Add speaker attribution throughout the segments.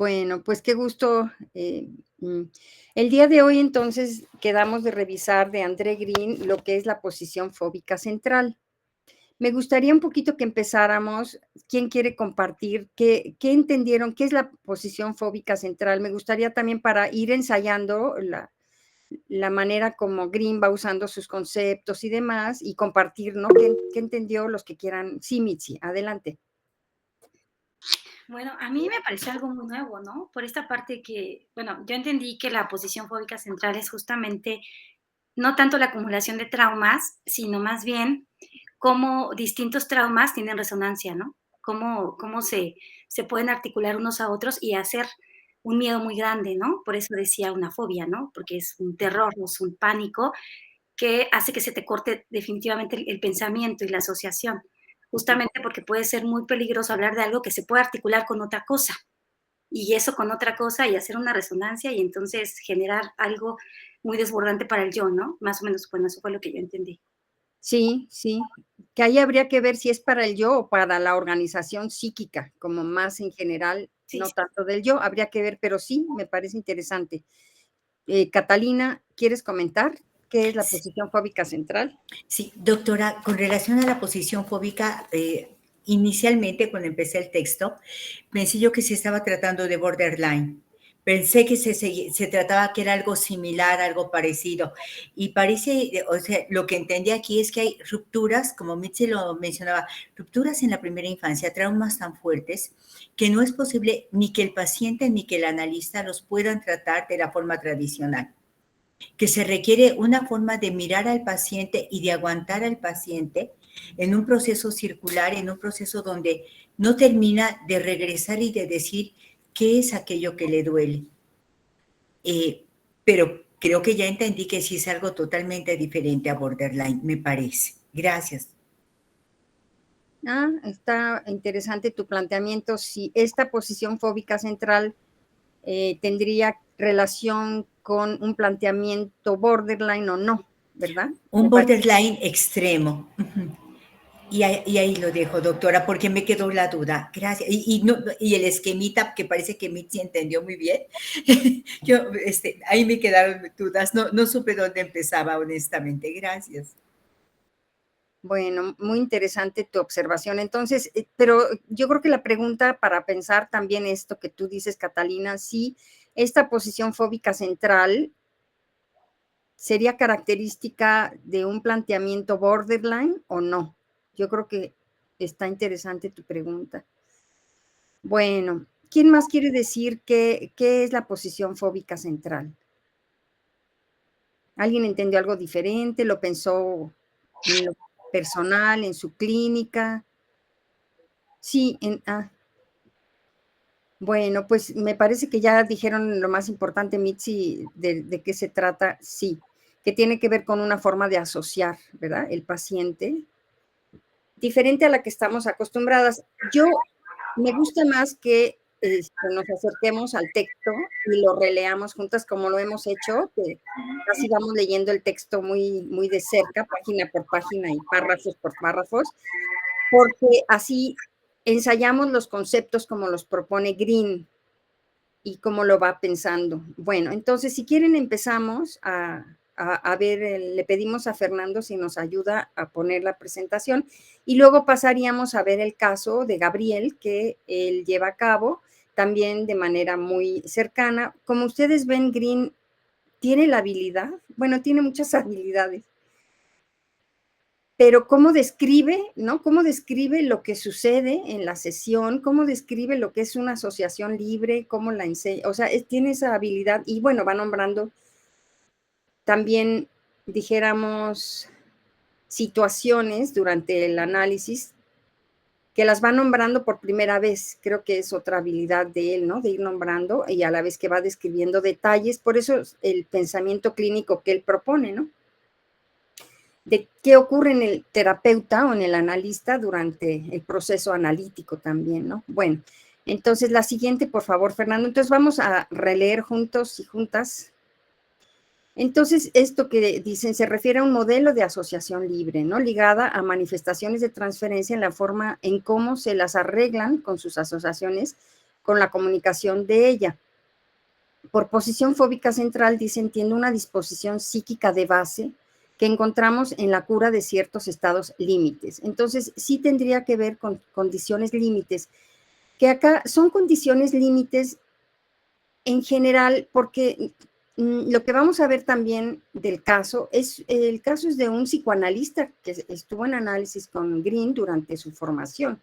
Speaker 1: Bueno, pues qué gusto. Mm, el día de hoy entonces quedamos de revisar de André Green lo que es la posición fóbica central. Me gustaría un poquito que empezáramos. ¿Quién quiere compartir qué entendieron? ¿Qué es la posición fóbica central? Me gustaría también para ir ensayando la manera como Green va usando sus conceptos y demás y compartir, ¿no? ¿Qué entendió los que quieran? Sí, Mitzi, adelante.
Speaker 2: Bueno, a mí me pareció algo muy nuevo, ¿no? Por esta parte que, bueno, yo entendí que la posición fóbica central es justamente no tanto la acumulación de traumas, sino más bien cómo distintos traumas tienen resonancia, ¿no? Cómo se pueden articular unos a otros y hacer un miedo muy grande, ¿no? Por eso decía una fobia, ¿no? Porque es un terror, es un pánico que hace que se te corte definitivamente el pensamiento y la asociación, justamente porque puede ser muy peligroso hablar de algo que se puede articular con otra cosa, y eso con otra cosa y hacer una resonancia y entonces generar algo muy desbordante para el yo, ¿no? Más o menos, bueno, eso fue lo que yo entendí.
Speaker 1: Sí, sí, que ahí habría que ver si es para el yo o para la organización psíquica, como más en general,
Speaker 2: Sí,
Speaker 1: no
Speaker 2: sí.
Speaker 1: tanto del yo, habría que ver, pero sí, me parece interesante. Catalina, ¿quieres comentar qué es la
Speaker 3: Sí,
Speaker 1: posición fóbica central?
Speaker 3: sí, doctora, con relación a la posición fóbica, inicialmente cuando empecé el texto, pensé yo que se estaba tratando de borderline. Pensé que se trataba que era algo similar, algo parecido. Y parece, o sea, lo que entendí aquí es que hay rupturas, como Mitzi lo mencionaba, rupturas en la primera infancia, traumas tan fuertes que no es posible ni que el paciente ni que el analista los puedan tratar de la forma tradicional, que se requiere una forma de mirar al paciente y de aguantar al paciente en un proceso circular, en un proceso donde no termina de regresar y de decir qué es aquello que le duele. Pero creo que ya entendí que sí es algo totalmente diferente a borderline, me parece. Gracias.
Speaker 1: Ah, está interesante tu planteamiento. Si esta posición fóbica central tendría relación con un planteamiento borderline o no, ¿verdad?
Speaker 3: Un
Speaker 1: Me parece.
Speaker 3: borderline extremo. Y ahí lo dejo, doctora, porque me quedó la duda. Gracias. Y el esquemita, que parece que Mitzi entendió muy bien. Ahí me quedaron dudas. No supe dónde empezaba, honestamente. Gracias.
Speaker 1: Bueno, muy interesante tu observación. Entonces, pero yo creo que la pregunta para pensar también esto que tú dices, Catalina, si esta posición fóbica central sería característica de un planteamiento borderline o no. Yo creo que está interesante tu pregunta. Bueno, ¿quién más quiere decir qué es la posición fóbica central? ¿Alguien entendió algo diferente? ¿Lo pensó en lo personal, en su clínica? Sí, bueno, pues me parece que ya dijeron lo más importante, Mitzi, de qué se trata. Sí, que tiene que ver con una forma de asociar, ¿verdad? El paciente, diferente a la que estamos acostumbradas. Yo me gusta más que nos acerquemos al texto y lo releamos juntas como lo hemos hecho, que así vamos leyendo el texto muy, muy de cerca, página por página y párrafos por párrafos, porque así ensayamos los conceptos como los propone Green y cómo lo va pensando. Bueno, entonces, si quieren, empezamos a ver, le pedimos a Fernando si nos ayuda a poner la presentación y luego pasaríamos a ver el caso de Gabriel que él lleva a cabo también de manera muy cercana. Como ustedes ven, Green tiene la habilidad, bueno, tiene muchas habilidades, pero cómo describe, ¿no? Cómo describe lo que sucede en la sesión, cómo describe lo que es una asociación libre, cómo la enseña, o sea, tiene esa habilidad y bueno, va nombrando también, dijéramos, situaciones durante el análisis que las va nombrando por primera vez. Creo que es otra habilidad de él, ¿no? De ir nombrando y a la vez que va describiendo detalles, por eso el pensamiento clínico que él propone, ¿no? De qué ocurre en el terapeuta o en el analista durante el proceso analítico también, ¿no? Bueno, entonces la siguiente, por favor, Fernando. Entonces vamos a releer juntos y juntas. Entonces, esto que dicen se refiere a un modelo de asociación libre, ¿no? Ligada a manifestaciones de transferencia en la forma en cómo se las arreglan con sus asociaciones con la comunicación de ella. Por posición fóbica central, dice, entiende una disposición psíquica de base que encontramos en la cura de ciertos estados límites. Entonces, sí tendría que ver con condiciones límites, que acá son condiciones límites en general, porque lo que vamos a ver también del caso es, el caso es de un psicoanalista que estuvo en análisis con Green durante su formación.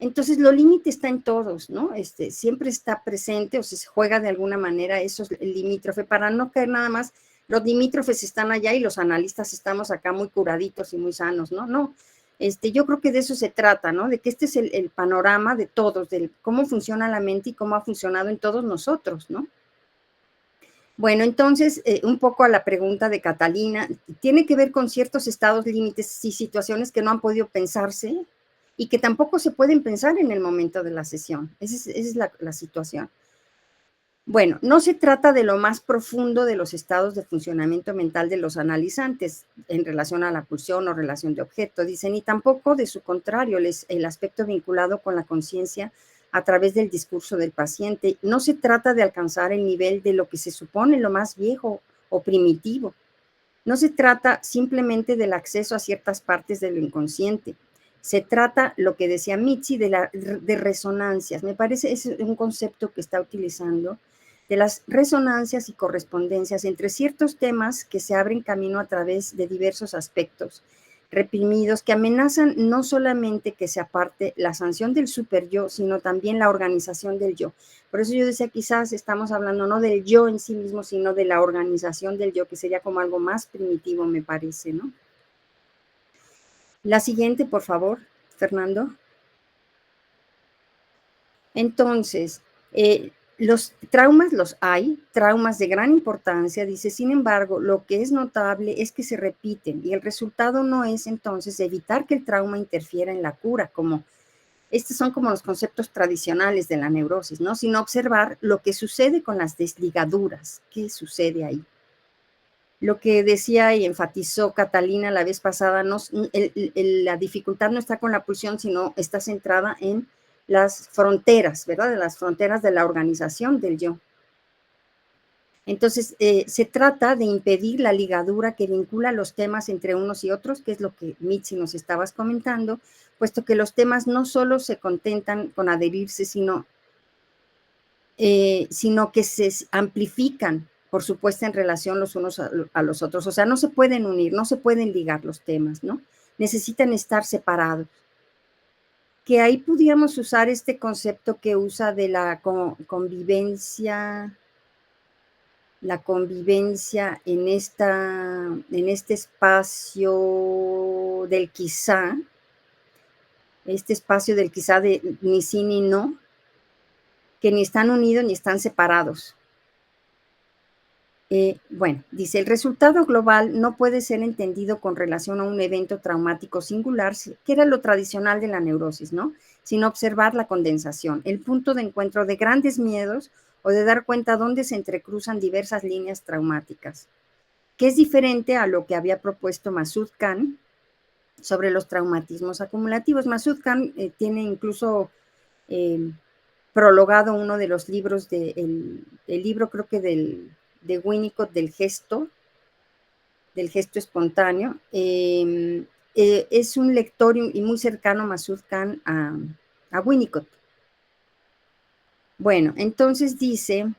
Speaker 1: Entonces, lo límite está en todos, ¿no? Siempre está presente o se juega de alguna manera esos limítrofes para no caer nada más. Los limítrofes están allá y los analistas estamos acá muy curaditos y muy sanos, ¿no? No, yo creo que de eso se trata, ¿no? De que este es el panorama de todos, de cómo funciona la mente y cómo ha funcionado en todos nosotros, ¿no? Bueno, entonces, un poco a la pregunta de Catalina, tiene que ver con ciertos estados límites y situaciones que no han podido pensarse y que tampoco se pueden pensar en el momento de la sesión. Esa es la situación. Bueno, no se trata de lo más profundo de los estados de funcionamiento mental de los analizantes en relación a la pulsión o relación de objeto, dicen, y tampoco de su contrario, el aspecto vinculado con la conciencia a través del discurso del paciente. No se trata de alcanzar el nivel de lo que se supone lo más viejo o primitivo. No se trata simplemente del acceso a ciertas partes de lo inconsciente. Se trata, lo que decía Mitzi, de resonancias. Me parece es un concepto que está utilizando, de las resonancias y correspondencias entre ciertos temas que se abren camino a través de diversos aspectos reprimidos que amenazan no solamente que se aparte la sanción del superyo, sino también la organización del yo. Por eso yo decía, quizás estamos hablando no del yo en sí mismo, sino de la organización del yo, que sería como algo más primitivo, me parece, ¿no? La siguiente, por favor, Fernando. Entonces, los traumas los hay, traumas de gran importancia, dice, sin embargo, lo que es notable es que se repiten y el resultado no es entonces evitar que el trauma interfiera en la cura, como estos son como los conceptos tradicionales de la neurosis, ¿no? Sino observar lo que sucede con las desligaduras, qué sucede ahí. Lo que decía y enfatizó Catalina la vez pasada, la dificultad no está con la pulsión, sino está centrada en las fronteras, ¿verdad? De las fronteras de la organización del yo. Entonces, se trata de impedir la ligadura que vincula los temas entre unos y otros, que es lo que Mitzi nos estabas comentando, puesto que los temas no solo se contentan con adherirse, sino que se amplifican, por supuesto, en relación los unos a los otros. O sea, no se pueden unir, no se pueden ligar los temas, ¿no? Necesitan estar separados. Que ahí pudiéramos usar este concepto que usa de la convivencia en este espacio del quizá, de ni sí ni no, que ni están unidos ni están separados. Bueno, dice, el resultado global no puede ser entendido con relación a un evento traumático singular, que era lo tradicional de la neurosis, ¿no? Sino observar la condensación, el punto de encuentro de grandes miedos o de dar cuenta dónde se entrecruzan diversas líneas traumáticas, que es diferente a lo que había propuesto Masood Khan sobre los traumatismos acumulativos. Masood Khan tiene incluso prologado uno de los libros, el libro creo que de Winnicott del gesto espontáneo. Es un lector y muy cercano Masood Khan a Winnicott. Bueno, entonces dice,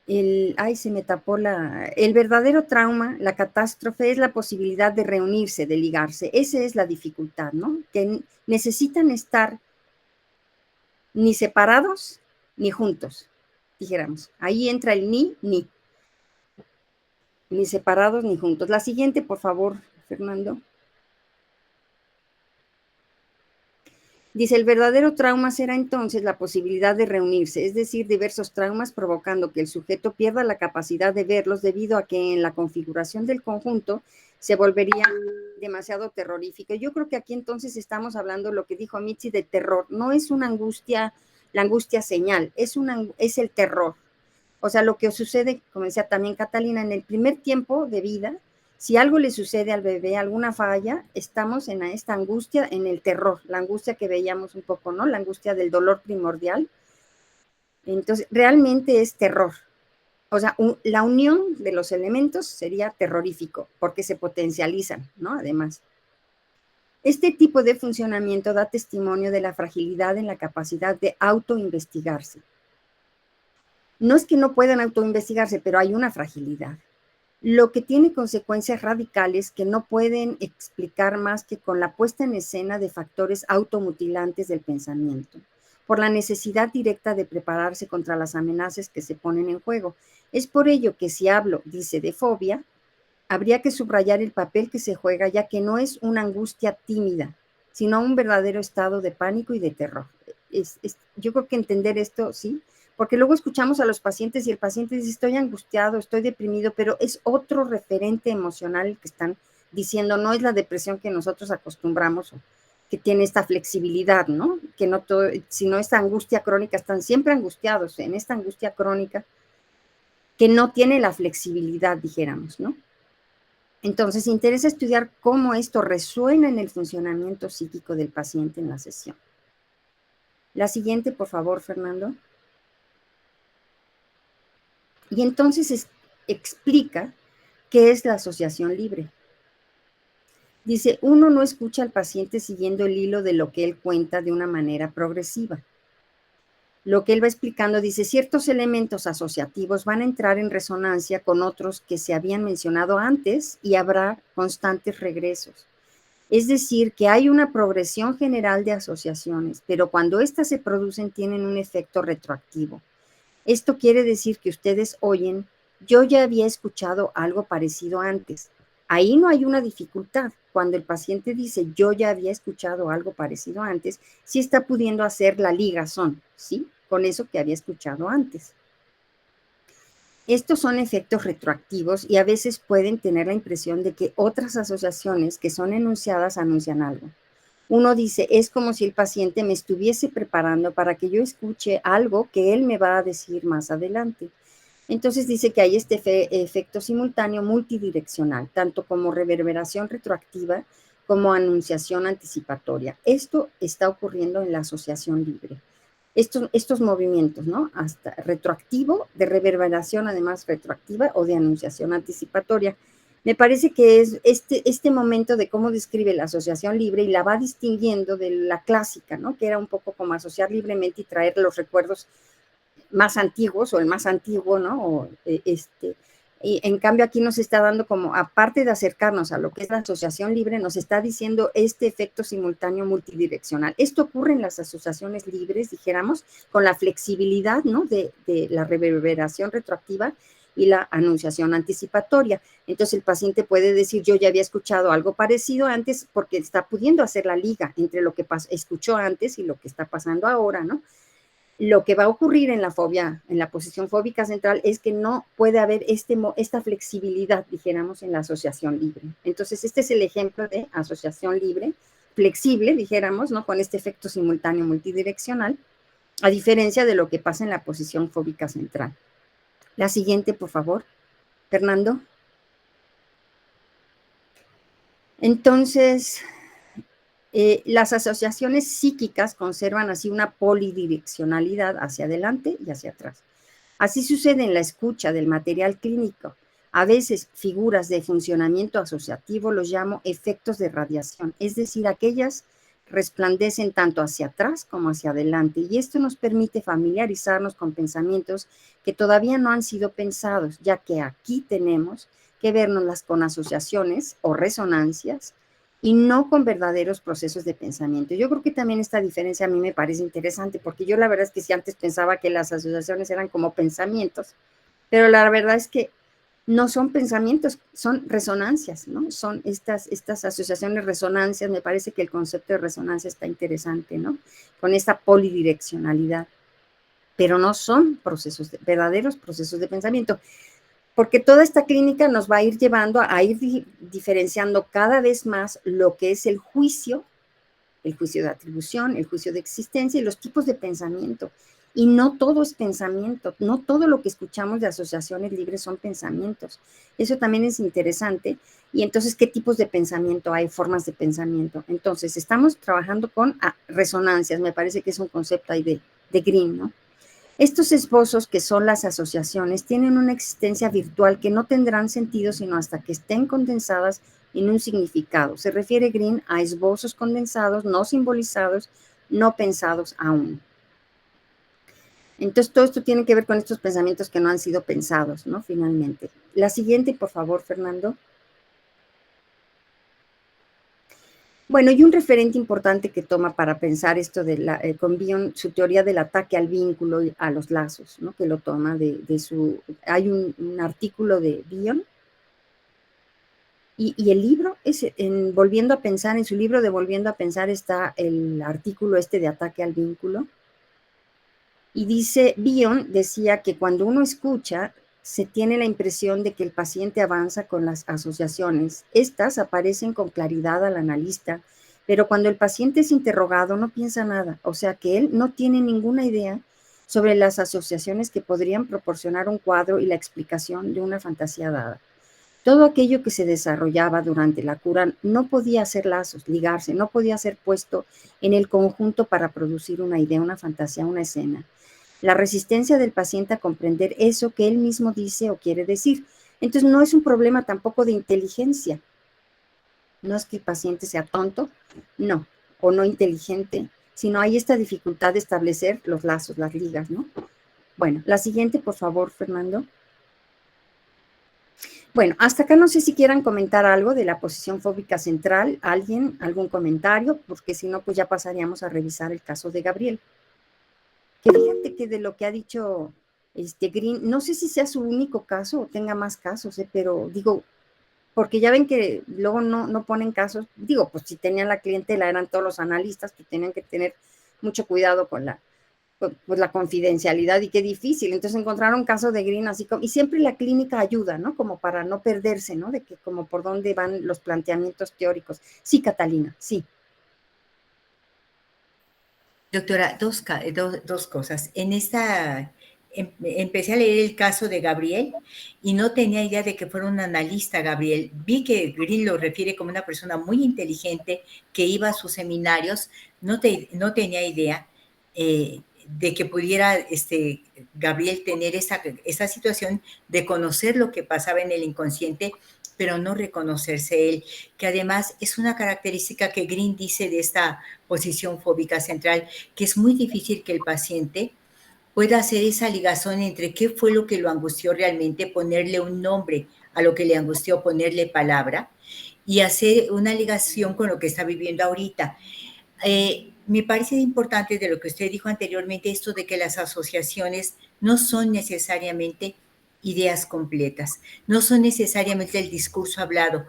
Speaker 1: se me tapó el verdadero trauma, la catástrofe, es la posibilidad de reunirse, de ligarse. Esa es la dificultad, ¿no? Que necesitan estar ni separados ni juntos, dijéramos. Ahí entra el ni separados ni juntos. La siguiente, por favor, Fernando. Dice, el verdadero trauma será entonces la posibilidad de reunirse, es decir, diversos traumas provocando que el sujeto pierda la capacidad de verlos debido a que en la configuración del conjunto se volvería demasiado terrorífico. Yo creo que aquí entonces estamos hablando lo que dijo Mitzi de terror. No es una angustia, la angustia señal, es el terror. O sea, lo que sucede, como decía también Catalina, en el primer tiempo de vida, Si algo le sucede al bebé, alguna falla, estamos en esta angustia, en el terror, la angustia que veíamos un poco, ¿no? La angustia del dolor primordial. Entonces, realmente es terror. O sea, la unión de los elementos sería terrorífico, porque se potencializan, ¿no? Además. Este tipo de funcionamiento da testimonio de la fragilidad en la capacidad de autoinvestigarse. No es que no puedan autoinvestigarse, pero hay una fragilidad, lo que tiene consecuencias radicales que no pueden explicar más que con la puesta en escena de factores automutilantes del pensamiento, por la necesidad directa de prepararse contra las amenazas que se ponen en juego. Es por ello que si hablo, dice, de fobia, habría que subrayar el papel que se juega, ya que no es una angustia tímida, sino un verdadero estado de pánico y de terror. Yo creo que entender esto, sí, porque luego escuchamos a los pacientes y el paciente dice, estoy angustiado, estoy deprimido, pero es otro referente emocional el que están diciendo, no es la depresión que nosotros acostumbramos, que tiene esta flexibilidad, ¿no? Que no todo, sino esta angustia crónica, están siempre angustiados en esta angustia crónica que no tiene la flexibilidad, dijéramos, ¿no? Entonces, interesa estudiar cómo esto resuena en el funcionamiento psíquico del paciente en la sesión. La siguiente, por favor, Fernando. Y entonces explica qué es la asociación libre. Dice, uno no escucha al paciente siguiendo el hilo de lo que él cuenta de una manera progresiva. Lo que él va explicando, dice, ciertos elementos asociativos van a entrar en resonancia con otros que se habían mencionado antes y habrá constantes regresos. Es decir, que hay una progresión general de asociaciones, pero cuando éstas se producen tienen un efecto retroactivo. Esto quiere decir que ustedes oyen, yo ya había escuchado algo parecido antes. Ahí no hay una dificultad. Cuando el paciente dice, yo ya había escuchado algo parecido antes, sí está pudiendo hacer la ligazón, ¿sí? Con eso que había escuchado antes. Estos son efectos retroactivos y a veces pueden tener la impresión de que otras asociaciones que son enunciadas anuncian algo. Uno dice, es como si el paciente me estuviese preparando para que yo escuche algo que él me va a decir más adelante. Entonces dice que hay este efecto simultáneo multidireccional, tanto como reverberación retroactiva como anunciación anticipatoria. Esto está ocurriendo en la asociación libre. Estos movimientos, ¿no? Hasta retroactivo, de reverberación además retroactiva o de anunciación anticipatoria. Me parece que es este momento de cómo describe la asociación libre y la va distinguiendo de la clásica, ¿no? Que era un poco como asociar libremente y traer los recuerdos más antiguos o el más antiguo, ¿no? Y en cambio aquí nos está dando como, aparte de acercarnos a lo que es la asociación libre, nos está diciendo este efecto simultáneo multidireccional. Esto ocurre en las asociaciones libres, dijéramos, con la flexibilidad, ¿no? De la reverberación retroactiva y la anunciación anticipatoria. Entonces el paciente puede decir, yo ya había escuchado algo parecido antes porque está pudiendo hacer la liga entre lo que escuchó antes y lo que está pasando ahora, ¿no? Lo que va a ocurrir en la fobia, en la posición fóbica central, es que no puede haber esta flexibilidad, dijéramos, en la asociación libre. Entonces, este es el ejemplo de asociación libre, flexible, dijéramos, ¿no? Con este efecto simultáneo multidireccional, a diferencia de lo que pasa en la posición fóbica central. La siguiente, por favor, Fernando. Entonces, las asociaciones psíquicas conservan así una polidireccionalidad hacia adelante y hacia atrás. Así sucede en la escucha del material clínico. A veces figuras de funcionamiento asociativo los llamo efectos de radiación, es decir, aquellas resplandecen tanto hacia atrás como hacia adelante, y esto nos permite familiarizarnos con pensamientos que todavía no han sido pensados, ya que aquí tenemos que vernoslas con asociaciones o resonancias y no con verdaderos procesos de pensamiento. Yo creo que también esta diferencia a mí me parece interesante, porque yo la verdad es que si antes pensaba que las asociaciones eran como pensamientos, pero la verdad es que no son pensamientos, son resonancias, ¿no? Son estas asociaciones, resonancias. Me parece que el concepto de resonancia está interesante, ¿no? Con esta polidireccionalidad, pero no son verdaderos procesos de pensamiento, porque toda esta clínica nos va a ir llevando a ir diferenciando cada vez más lo que es el juicio de atribución, el juicio de existencia y los tipos de pensamiento. Y no todo es pensamiento, no todo lo que escuchamos de asociaciones libres son pensamientos. Eso también es interesante. Y entonces, ¿qué tipos de pensamiento hay? Formas de pensamiento. Entonces, estamos trabajando con resonancias, me parece que es un concepto ahí de Green, ¿no? Estos esbozos, que son las asociaciones, tienen una existencia virtual que no tendrán sentido sino hasta que estén condensadas en un significado. Se refiere Green a esbozos condensados, no simbolizados, no pensados aún. Entonces, todo esto tiene que ver con estos pensamientos que no han sido pensados, ¿no? Finalmente. La siguiente, por favor, Fernando. Bueno, y un referente importante que toma para pensar esto con Bion, su teoría del ataque al vínculo y a los lazos, ¿no? Que lo toma de su... Hay un artículo de Bion, y el libro, Volviendo a Pensar, en su libro de Volviendo a Pensar está el artículo de ataque al vínculo. Y dice, Bion decía que cuando uno escucha, se tiene la impresión de que el paciente avanza con las asociaciones. Estas aparecen con claridad al analista, pero cuando el paciente es interrogado no piensa nada, o sea que él no tiene ninguna idea sobre las asociaciones que podrían proporcionar un cuadro y la explicación de una fantasía dada. Todo aquello que se desarrollaba durante la cura no podía hacer lazos, ligarse, no podía ser puesto en el conjunto para producir una idea, una fantasía, una escena. La resistencia del paciente a comprender eso que él mismo dice o quiere decir. Entonces, no es un problema tampoco de inteligencia. No es que el paciente sea tonto, no, o no inteligente, sino hay esta dificultad de establecer los lazos, las ligas, ¿no? Bueno, la siguiente, por favor, Fernando. Bueno, hasta acá no sé si quieran comentar algo de la posición fóbica central. ¿Alguien? ¿Algún comentario? Porque si no, pues ya pasaríamos a revisar el caso de Gabriel. Que fíjate que de lo que ha dicho Green, no sé si sea su único caso o tenga más casos, pero digo, porque ya ven que luego no ponen casos, digo, pues si tenían la clientela, eran todos los analistas, que tenían que tener mucho cuidado con pues la confidencialidad, y qué difícil. Entonces encontraron caso de Green así como, y siempre la clínica ayuda, ¿no? Como para no perderse, ¿no? De que como por dónde van los planteamientos teóricos. Sí, Catalina, sí.
Speaker 3: Doctora, dos cosas. Empecé a leer el caso de Gabriel y no tenía idea de que fuera un analista, Gabriel. Vi que Green lo refiere como una persona muy inteligente que iba a sus seminarios. No tenía idea de que pudiera Gabriel tener esa situación de conocer lo que pasaba en el inconsciente, pero no reconocerse él, que además es una característica que Green dice de esta posición fóbica central, que es muy difícil que el paciente pueda hacer esa ligación entre qué fue lo que lo angustió realmente, ponerle un nombre a lo que le angustió, ponerle palabra y hacer una ligación con lo que está viviendo ahorita. Me parece importante de lo que usted dijo anteriormente, esto de que las asociaciones no son necesariamente ideas completas, no son necesariamente el discurso hablado.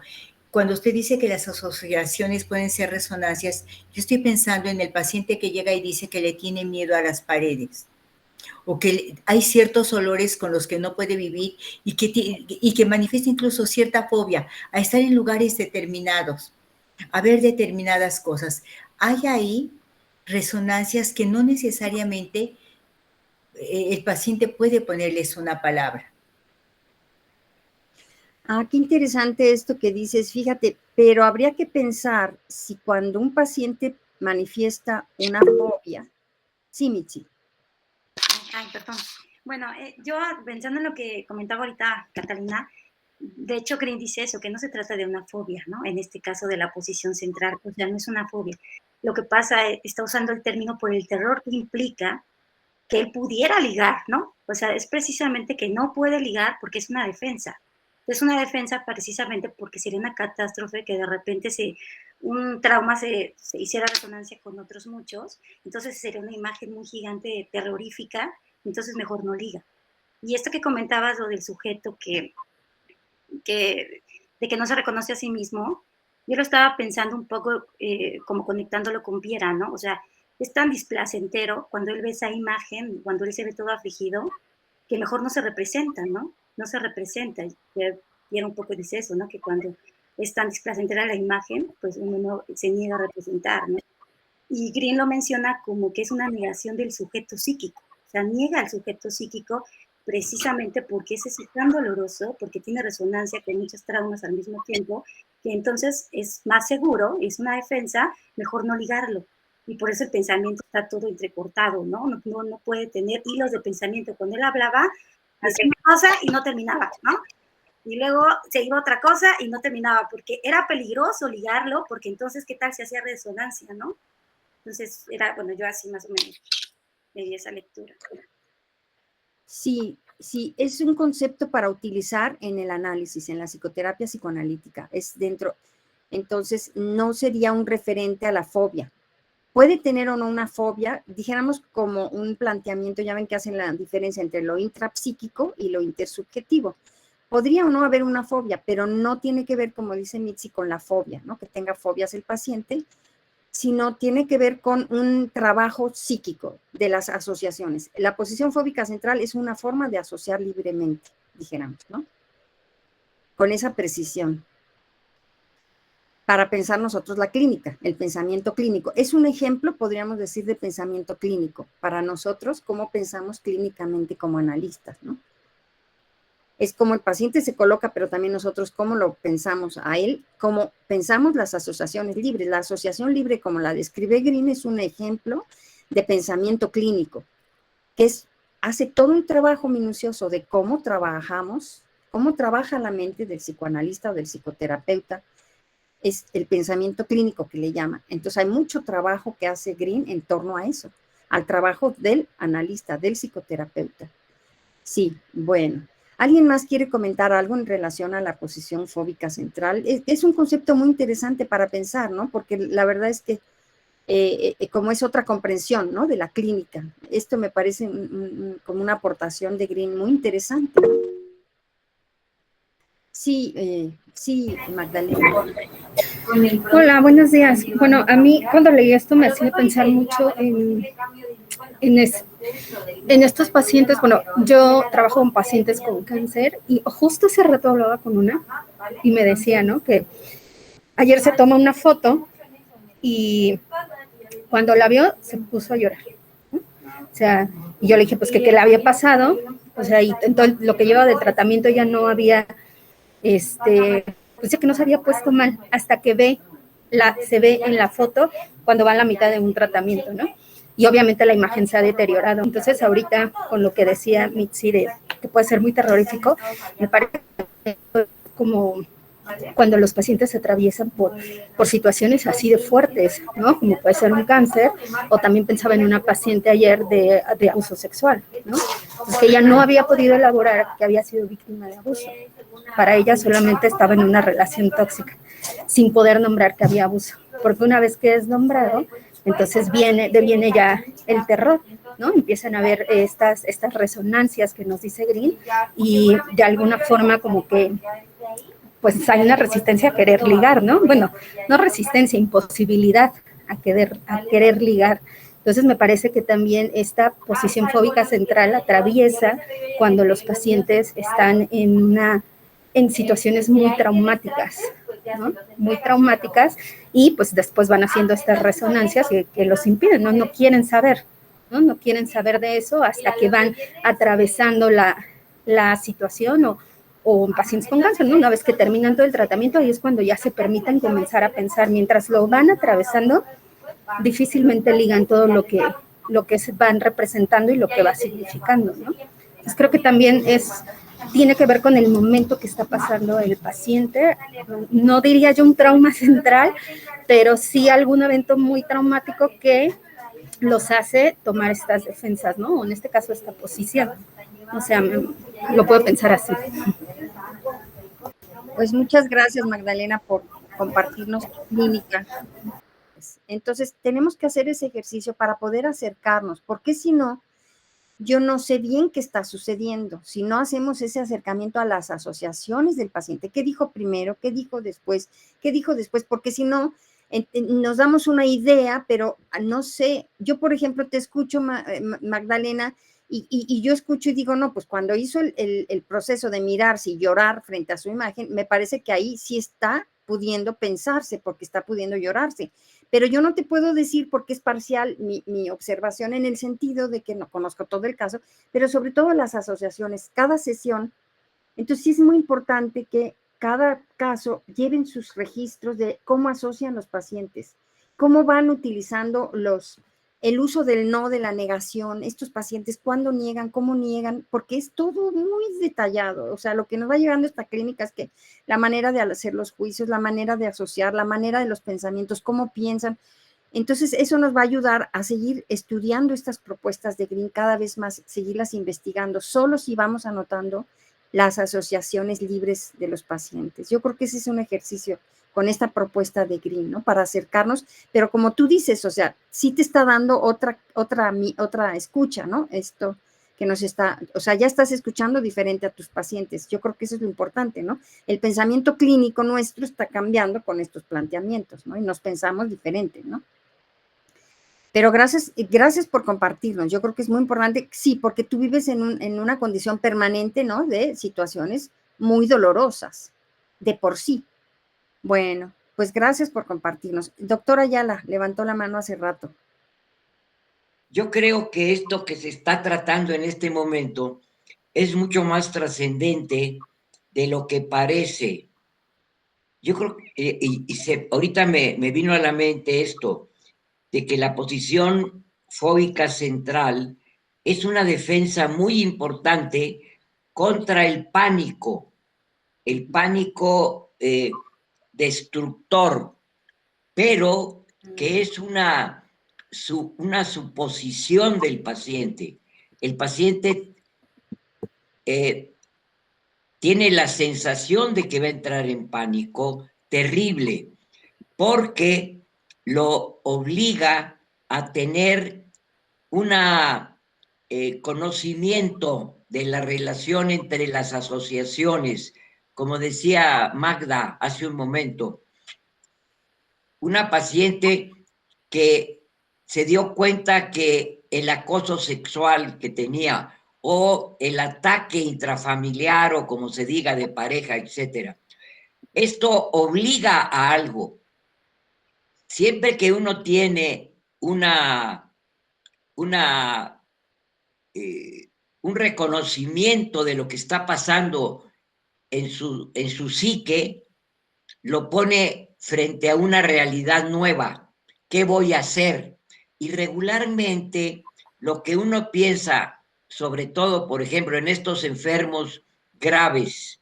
Speaker 3: Cuando usted dice que las asociaciones pueden ser resonancias, yo estoy pensando en el paciente que llega y dice que le tiene miedo a las paredes, o que hay ciertos olores con los que no puede vivir y que manifiesta incluso cierta fobia a estar en lugares determinados, a ver determinadas cosas. Hay ahí resonancias que no necesariamente el paciente puede ponerles una palabra.
Speaker 1: Qué interesante esto que dices, fíjate, pero habría que pensar si cuando un paciente manifiesta una fobia, sí, Michi.
Speaker 2: Ay, perdón. Bueno, yo pensando en lo que comentaba ahorita Catalina, de hecho Green dice eso, que no se trata de una fobia, ¿no? En este caso de la posición central, o sea, no es una fobia. Lo que pasa es, está usando el término por el terror que implica que él pudiera ligar, ¿no? O sea, es precisamente que no puede ligar porque es una defensa. Es una defensa precisamente porque sería una catástrofe que de repente un trauma se hiciera resonancia con otros muchos, entonces sería una imagen muy gigante, terrorífica, entonces mejor no liga. Y esto que comentabas, lo del sujeto de que no se reconoce a sí mismo, yo lo estaba pensando un poco como conectándolo con Viera, ¿no? O sea, es tan displacentero cuando él ve esa imagen, cuando él se ve todo afligido, que mejor no se representa, ¿no? No se representa. Y Viera un poco dice eso, ¿no? Que cuando es tan displacentera la imagen, pues uno no se niega a representar, ¿no? Y Green lo menciona como que es una negación del sujeto psíquico. O sea, niega al sujeto psíquico precisamente porque ese es tan doloroso, porque tiene resonancia con muchos traumas al mismo tiempo, que entonces es más seguro, es una defensa, mejor no ligarlo. Y por eso el pensamiento está todo entrecortado, ¿no? No puede tener hilos de pensamiento. Cuando él hablaba, decía una cosa y no terminaba, ¿no? Y luego se iba otra cosa y no terminaba, porque era peligroso ligarlo, porque entonces, ¿qué tal si hacía resonancia, no? Entonces, era, bueno, yo así más o menos me di esa lectura.
Speaker 1: Sí, sí, es un concepto para utilizar en el análisis, en la psicoterapia psicoanalítica. Es dentro, entonces no sería un referente a la fobia. Puede tener o no una fobia, dijéramos como un planteamiento, ya ven que hacen la diferencia entre lo intrapsíquico y lo intersubjetivo. Podría o no haber una fobia, pero no tiene que ver, como dice Mitzi, con la fobia, ¿no? Que tenga fobias el paciente, sino tiene que ver con un trabajo psíquico de las asociaciones. La posición fóbica central es una forma de asociar libremente, dijéramos, ¿no? Con esa precisión. Para pensar nosotros la clínica, el pensamiento clínico. Es un ejemplo, podríamos decir, de pensamiento clínico. Para nosotros, cómo pensamos clínicamente como analistas, ¿no? Es como el paciente se coloca, pero también nosotros cómo lo pensamos a él, cómo pensamos las asociaciones libres. La asociación libre, como la describe Green, es un ejemplo de pensamiento clínico, que hace todo un trabajo minucioso de cómo trabajamos, cómo trabaja la mente del psicoanalista o del psicoterapeuta. Es el pensamiento clínico que le llama. Entonces hay mucho trabajo que hace Green en torno a eso, al trabajo del analista, del psicoterapeuta. Sí, bueno. ¿Alguien más quiere comentar algo en relación a la posición fóbica central? Es un concepto muy interesante para pensar, ¿no? Porque la verdad es que como es otra comprensión, ¿no? De la clínica. Esto me parece como una aportación de Green muy interesante. Sí, sí, Magdalena.
Speaker 4: Hola, buenos días. Bueno, a mí cuando leí esto me hacía pensar mucho en estos pacientes. Bueno, yo trabajo con pacientes con cáncer y justo hace rato hablaba con una y me decía, ¿no? Que ayer se toma una foto y cuando la vio se puso a llorar, ¿no? O sea, y yo le dije, pues, que qué le había pasado. O sea, y entonces lo que lleva de tratamiento ya no había, pues ya que no se había puesto mal, hasta que se ve en la foto cuando va a la mitad de un tratamiento, ¿no? Y obviamente la imagen se ha deteriorado. Entonces ahorita con lo que decía Mitzi, que puede ser muy terrorífico, me parece como cuando los pacientes se atraviesan por situaciones así de fuertes, ¿no? Como puede ser un cáncer, o también pensaba en una paciente ayer de abuso sexual, ¿no? Es que ella no había podido elaborar que había sido víctima de abuso. Para ella solamente estaba en una relación tóxica, sin poder nombrar que había abuso, porque una vez que es nombrado, entonces viene ya el terror, ¿no? Empiezan a ver estas resonancias que nos dice Green y de alguna forma como que pues hay una resistencia a querer ligar, ¿no? Bueno, no resistencia, imposibilidad a querer ligar. Entonces me parece que también esta posición fóbica central atraviesa cuando los pacientes están en situaciones muy traumáticas, ¿no? Muy traumáticas, y pues después van haciendo estas resonancias que los impiden, ¿no? No quieren saber, ¿no? No quieren saber de eso hasta que van atravesando la situación o en pacientes con cáncer, ¿no? Una vez que terminan todo el tratamiento, ahí es cuando ya se permiten comenzar a pensar. Mientras lo van atravesando, difícilmente ligan todo lo que se van representando y lo que va significando, ¿no? Entonces creo que también tiene que ver con el momento que está pasando el paciente. No diría yo un trauma central, pero sí algún evento muy traumático que los hace tomar estas defensas, ¿no? O en este caso, esta posición. O sea, lo puedo pensar así.
Speaker 1: Pues muchas gracias, Magdalena, por compartirnos tu clínica. Entonces, tenemos que hacer ese ejercicio para poder acercarnos, porque si no, yo no sé bien qué está sucediendo. Si no hacemos ese acercamiento a las asociaciones del paciente, ¿qué dijo primero? ¿Qué dijo después? ¿Qué dijo después? Porque si no, nos damos una idea, pero no sé. Yo, por ejemplo, te escucho, Magdalena, y yo escucho y digo, no, pues cuando hizo el proceso de mirarse y llorar frente a su imagen, me parece que ahí sí está pudiendo pensarse, porque está pudiendo llorarse. pero yo no te puedo decir porque es parcial mi observación en el sentido de que no conozco todo el caso, pero sobre todo las asociaciones, cada sesión. Entonces sí es muy importante que cada caso lleven sus registros de cómo asocian los pacientes, cómo van utilizando el uso del no, de la negación, estos pacientes, cuándo niegan, cómo niegan, porque es todo muy detallado. O sea, lo que nos va llevando esta clínica es que la manera de hacer los juicios, la manera de asociar, la manera de los pensamientos, cómo piensan. Entonces, eso nos va a ayudar a seguir estudiando estas propuestas de Green cada vez más, seguirlas investigando, solo si vamos anotando las asociaciones libres de los pacientes. Yo creo que ese es un ejercicio con esta propuesta de Green, ¿no? Para acercarnos, pero como tú dices, o sea, sí te está dando otra escucha, ¿no? Esto que nos está, o sea, ya estás escuchando diferente a tus pacientes. Yo creo que eso es lo importante, ¿no? El pensamiento clínico nuestro está cambiando con estos planteamientos, ¿no? Y nos pensamos diferente, ¿no? Pero gracias por compartirnos. Yo creo que es muy importante, sí, porque tú vives en una condición permanente, ¿no? De situaciones muy dolorosas, de por sí. Bueno, pues gracias por compartirnos. Doctora Ayala levantó la mano hace rato.
Speaker 5: Yo creo que esto que se está tratando en este momento es mucho más trascendente de lo que parece. Yo creo que, ahorita me vino a la mente esto, de que la posición fóbica central es una defensa muy importante contra el pánico destructor, pero que es una suposición del paciente. El paciente tiene la sensación de que va a entrar en pánico terrible, porque lo obliga a tener un conocimiento de la relación entre las asociaciones. Como decía Magda hace un momento, una paciente que se dio cuenta que el acoso sexual que tenía o el ataque intrafamiliar o como se diga de pareja, etcétera. Esto obliga a algo. Siempre que uno tiene un reconocimiento de lo que está pasando en su psique, lo pone frente a una realidad nueva. ¿Qué voy a hacer? Y regularmente lo que uno piensa, sobre todo, por ejemplo, en estos enfermos graves,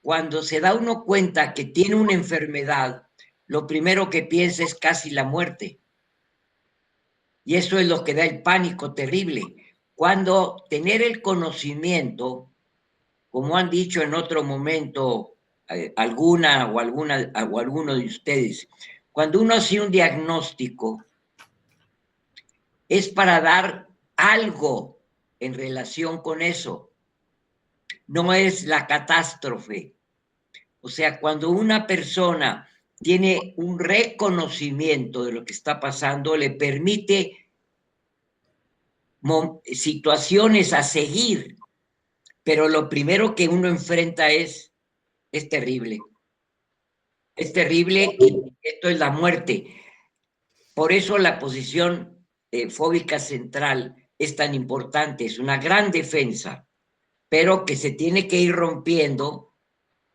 Speaker 5: cuando se da uno cuenta que tiene una enfermedad, lo primero que piensa es casi la muerte. Y eso es lo que da el pánico terrible. Cuando tener el conocimiento, como han dicho en otro momento alguno de ustedes, cuando uno hace un diagnóstico, es para dar algo en relación con eso. No es la catástrofe. O sea, cuando una persona tiene un reconocimiento de lo que está pasando, le permite situaciones a seguir, pero lo primero que uno enfrenta es terrible. Es terrible y esto es la muerte. Por eso la posición fóbica central es tan importante, es una gran defensa, pero que se tiene que ir rompiendo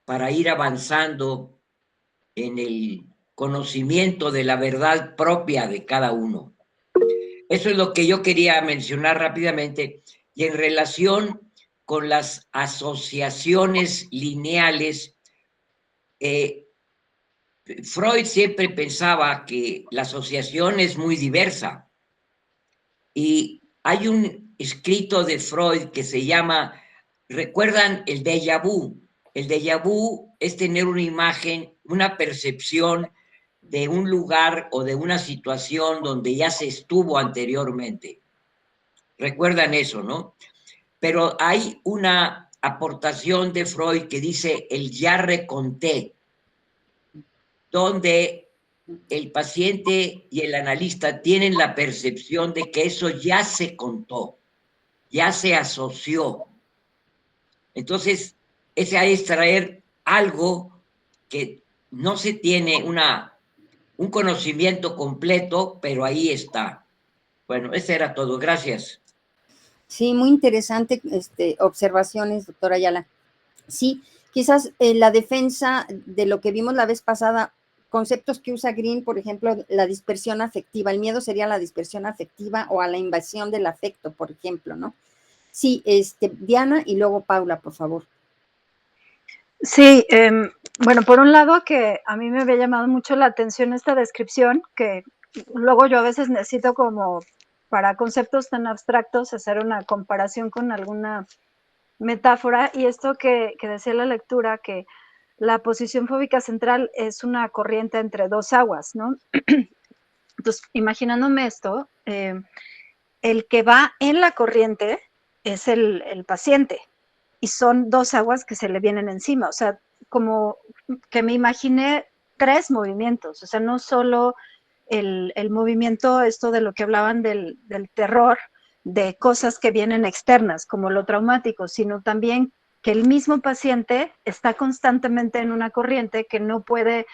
Speaker 5: para ir avanzando en el conocimiento de la verdad propia de cada uno. Eso es lo que yo quería mencionar rápidamente. Y en relación con las asociaciones lineales, Freud siempre pensaba que la asociación es muy diversa. Y hay un escrito de Freud que se llama, ¿recuerdan el déjà vu? El déjà vu es tener una imagen, una percepción de un lugar o de una situación donde ya se estuvo anteriormente. Recuerdan eso, ¿no? Pero hay una aportación de Freud que dice el ya reconté, donde el paciente y el analista tienen la percepción de que eso ya se contó, ya se asoció. Entonces, ese es traer algo que no se tiene una un conocimiento completo, pero ahí está. Bueno, eso era todo. Gracias.
Speaker 1: Sí, muy interesante observaciones, doctora Ayala. Sí, quizás la defensa de lo que vimos la vez pasada, conceptos que usa Green, por ejemplo, la dispersión afectiva. El miedo sería la dispersión afectiva o a la invasión del afecto, por ejemplo, ¿no? Sí, Diana y luego Paula, por favor.
Speaker 6: Sí, bueno, por un lado que a mí me había llamado mucho la atención esta descripción, que luego yo a veces necesito como para conceptos tan abstractos hacer una comparación con alguna metáfora, y esto que decía la lectura, que la posición fóbica central es una corriente entre dos aguas, ¿no? Entonces, imaginándome esto, el que va en la corriente es el paciente, y son dos aguas que se le vienen encima, o sea, como que me imaginé tres movimientos, o sea, no solo el movimiento, esto de lo que hablaban del terror, de cosas que vienen externas, como lo traumático, sino también que el mismo paciente está constantemente en una corriente que no puede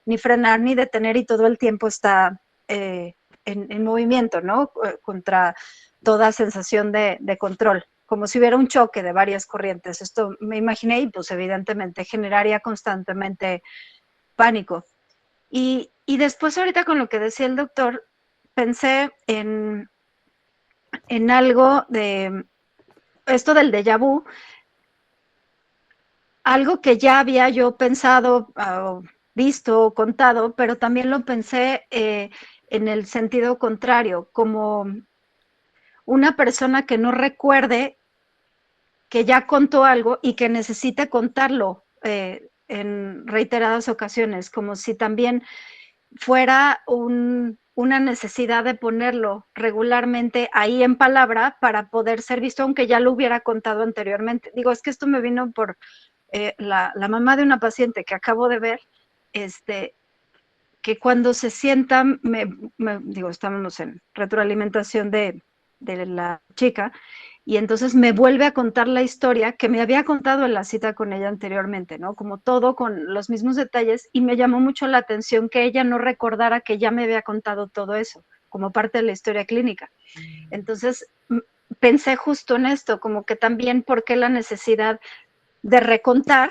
Speaker 6: ni frenar ni detener y todo el tiempo está en movimiento, ¿no? Contra toda sensación de control, como si hubiera un choque de varias corrientes. Esto me imaginé y pues evidentemente generaría constantemente pánico. Y después ahorita con lo que decía el doctor, pensé en algo de esto del déjà vu, algo que ya había yo pensado, visto, contado, pero también lo pensé en el sentido contrario, como una persona que no recuerde que ya contó algo y que necesite contarlo en reiteradas ocasiones, como si también fuera una necesidad de ponerlo regularmente ahí en palabra para poder ser visto, aunque ya lo hubiera contado anteriormente. Digo, es que esto me vino por la mamá de una paciente que acabo de ver, que cuando se sienta, digo, estábamos en retroalimentación de la chica, y entonces me vuelve a contar la historia que me había contado en la cita con ella anteriormente, ¿no? Como todo con los mismos detalles, y me llamó mucho la atención que ella no recordara que ya me había contado todo eso, como parte de la historia clínica. Entonces, pensé justo en esto, como que también, ¿por qué la necesidad de recontar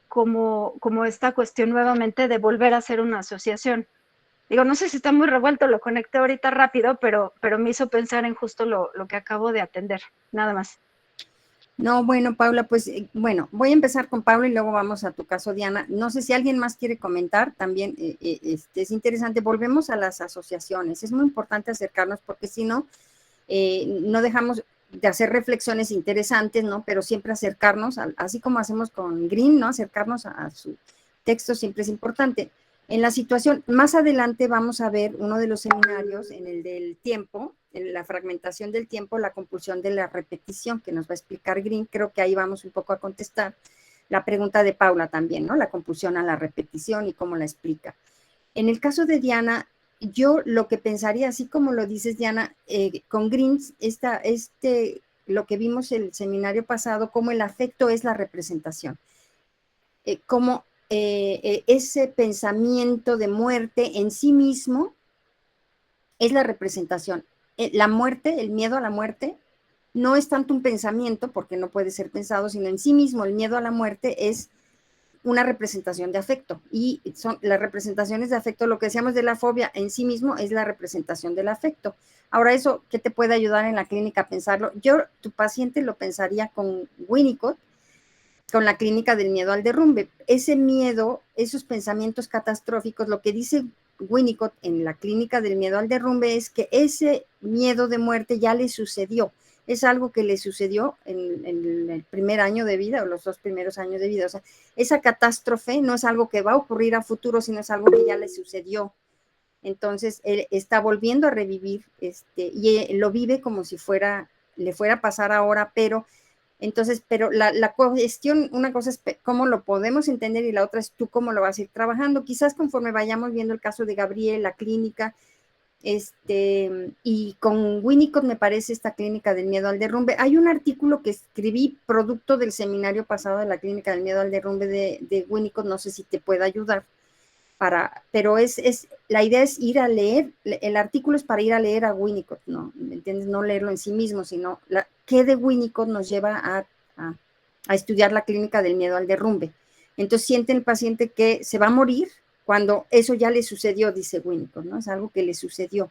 Speaker 6: como esta cuestión nuevamente de volver a hacer una asociación? Digo, no sé si está muy revuelto, lo conecté ahorita rápido, pero me hizo pensar en justo lo que acabo de atender, nada más.
Speaker 1: No, bueno, Paula, pues bueno, voy a empezar con Paula y luego vamos a tu caso, Diana. No sé si alguien más quiere comentar, también es interesante. Volvemos a las asociaciones, es muy importante acercarnos porque si no, no dejamos de hacer reflexiones interesantes, ¿no? Pero siempre acercarnos, así como hacemos con Green, ¿no? Acercarnos a su texto siempre es importante. En la situación, más adelante vamos a ver uno de los seminarios, en el del tiempo, en la fragmentación del tiempo, la compulsión de la repetición, que nos va a explicar Green. Creo que ahí vamos un poco a contestar la pregunta de Paula también, ¿no? La compulsión a la repetición y cómo la explica. En el caso de Diana, yo lo que pensaría, así como lo dices, Diana, con Greens, lo que vimos el seminario pasado, cómo el afecto es la representación, cómo ese pensamiento de muerte en sí mismo es la representación. La muerte, el miedo a la muerte, no es tanto un pensamiento, porque no puede ser pensado, sino en sí mismo el miedo a la muerte es una representación de afecto, y son las representaciones de afecto, lo que decíamos de la fobia en sí mismo es la representación del afecto. Ahora, eso, ¿qué te puede ayudar en la clínica a pensarlo? Tu paciente lo pensaría con Winnicott, con la clínica del miedo al derrumbe. Ese miedo, esos pensamientos catastróficos, lo que dice Winnicott en la clínica del miedo al derrumbe es que ese miedo de muerte ya le sucedió. Es algo que le sucedió en el primer año de vida o los 2 primeros años de vida. O sea, esa catástrofe no es algo que va a ocurrir a futuro, sino es algo que ya le sucedió. Entonces, él está volviendo a revivir y lo vive como si le fuera a pasar ahora, pero entonces, pero la cuestión, una cosa es cómo lo podemos entender y la otra es tú cómo lo vas a ir trabajando. Quizás conforme vayamos viendo el caso de Gabriel, la clínica, y con Winnicott me parece esta clínica del miedo al derrumbe. Hay un artículo que escribí producto del seminario pasado de la clínica del miedo al derrumbe de Winnicott, no sé si te puede ayudar, pero la idea es ir a leer, el artículo es para ir a leer a Winnicott, ¿no? ¿Me entiendes? No leerlo en sí mismo, sino qué de Winnicott nos lleva a estudiar la clínica del miedo al derrumbe. Entonces siente el paciente que se va a morir cuando eso ya le sucedió, dice Winnicott, ¿no? Es algo que le sucedió.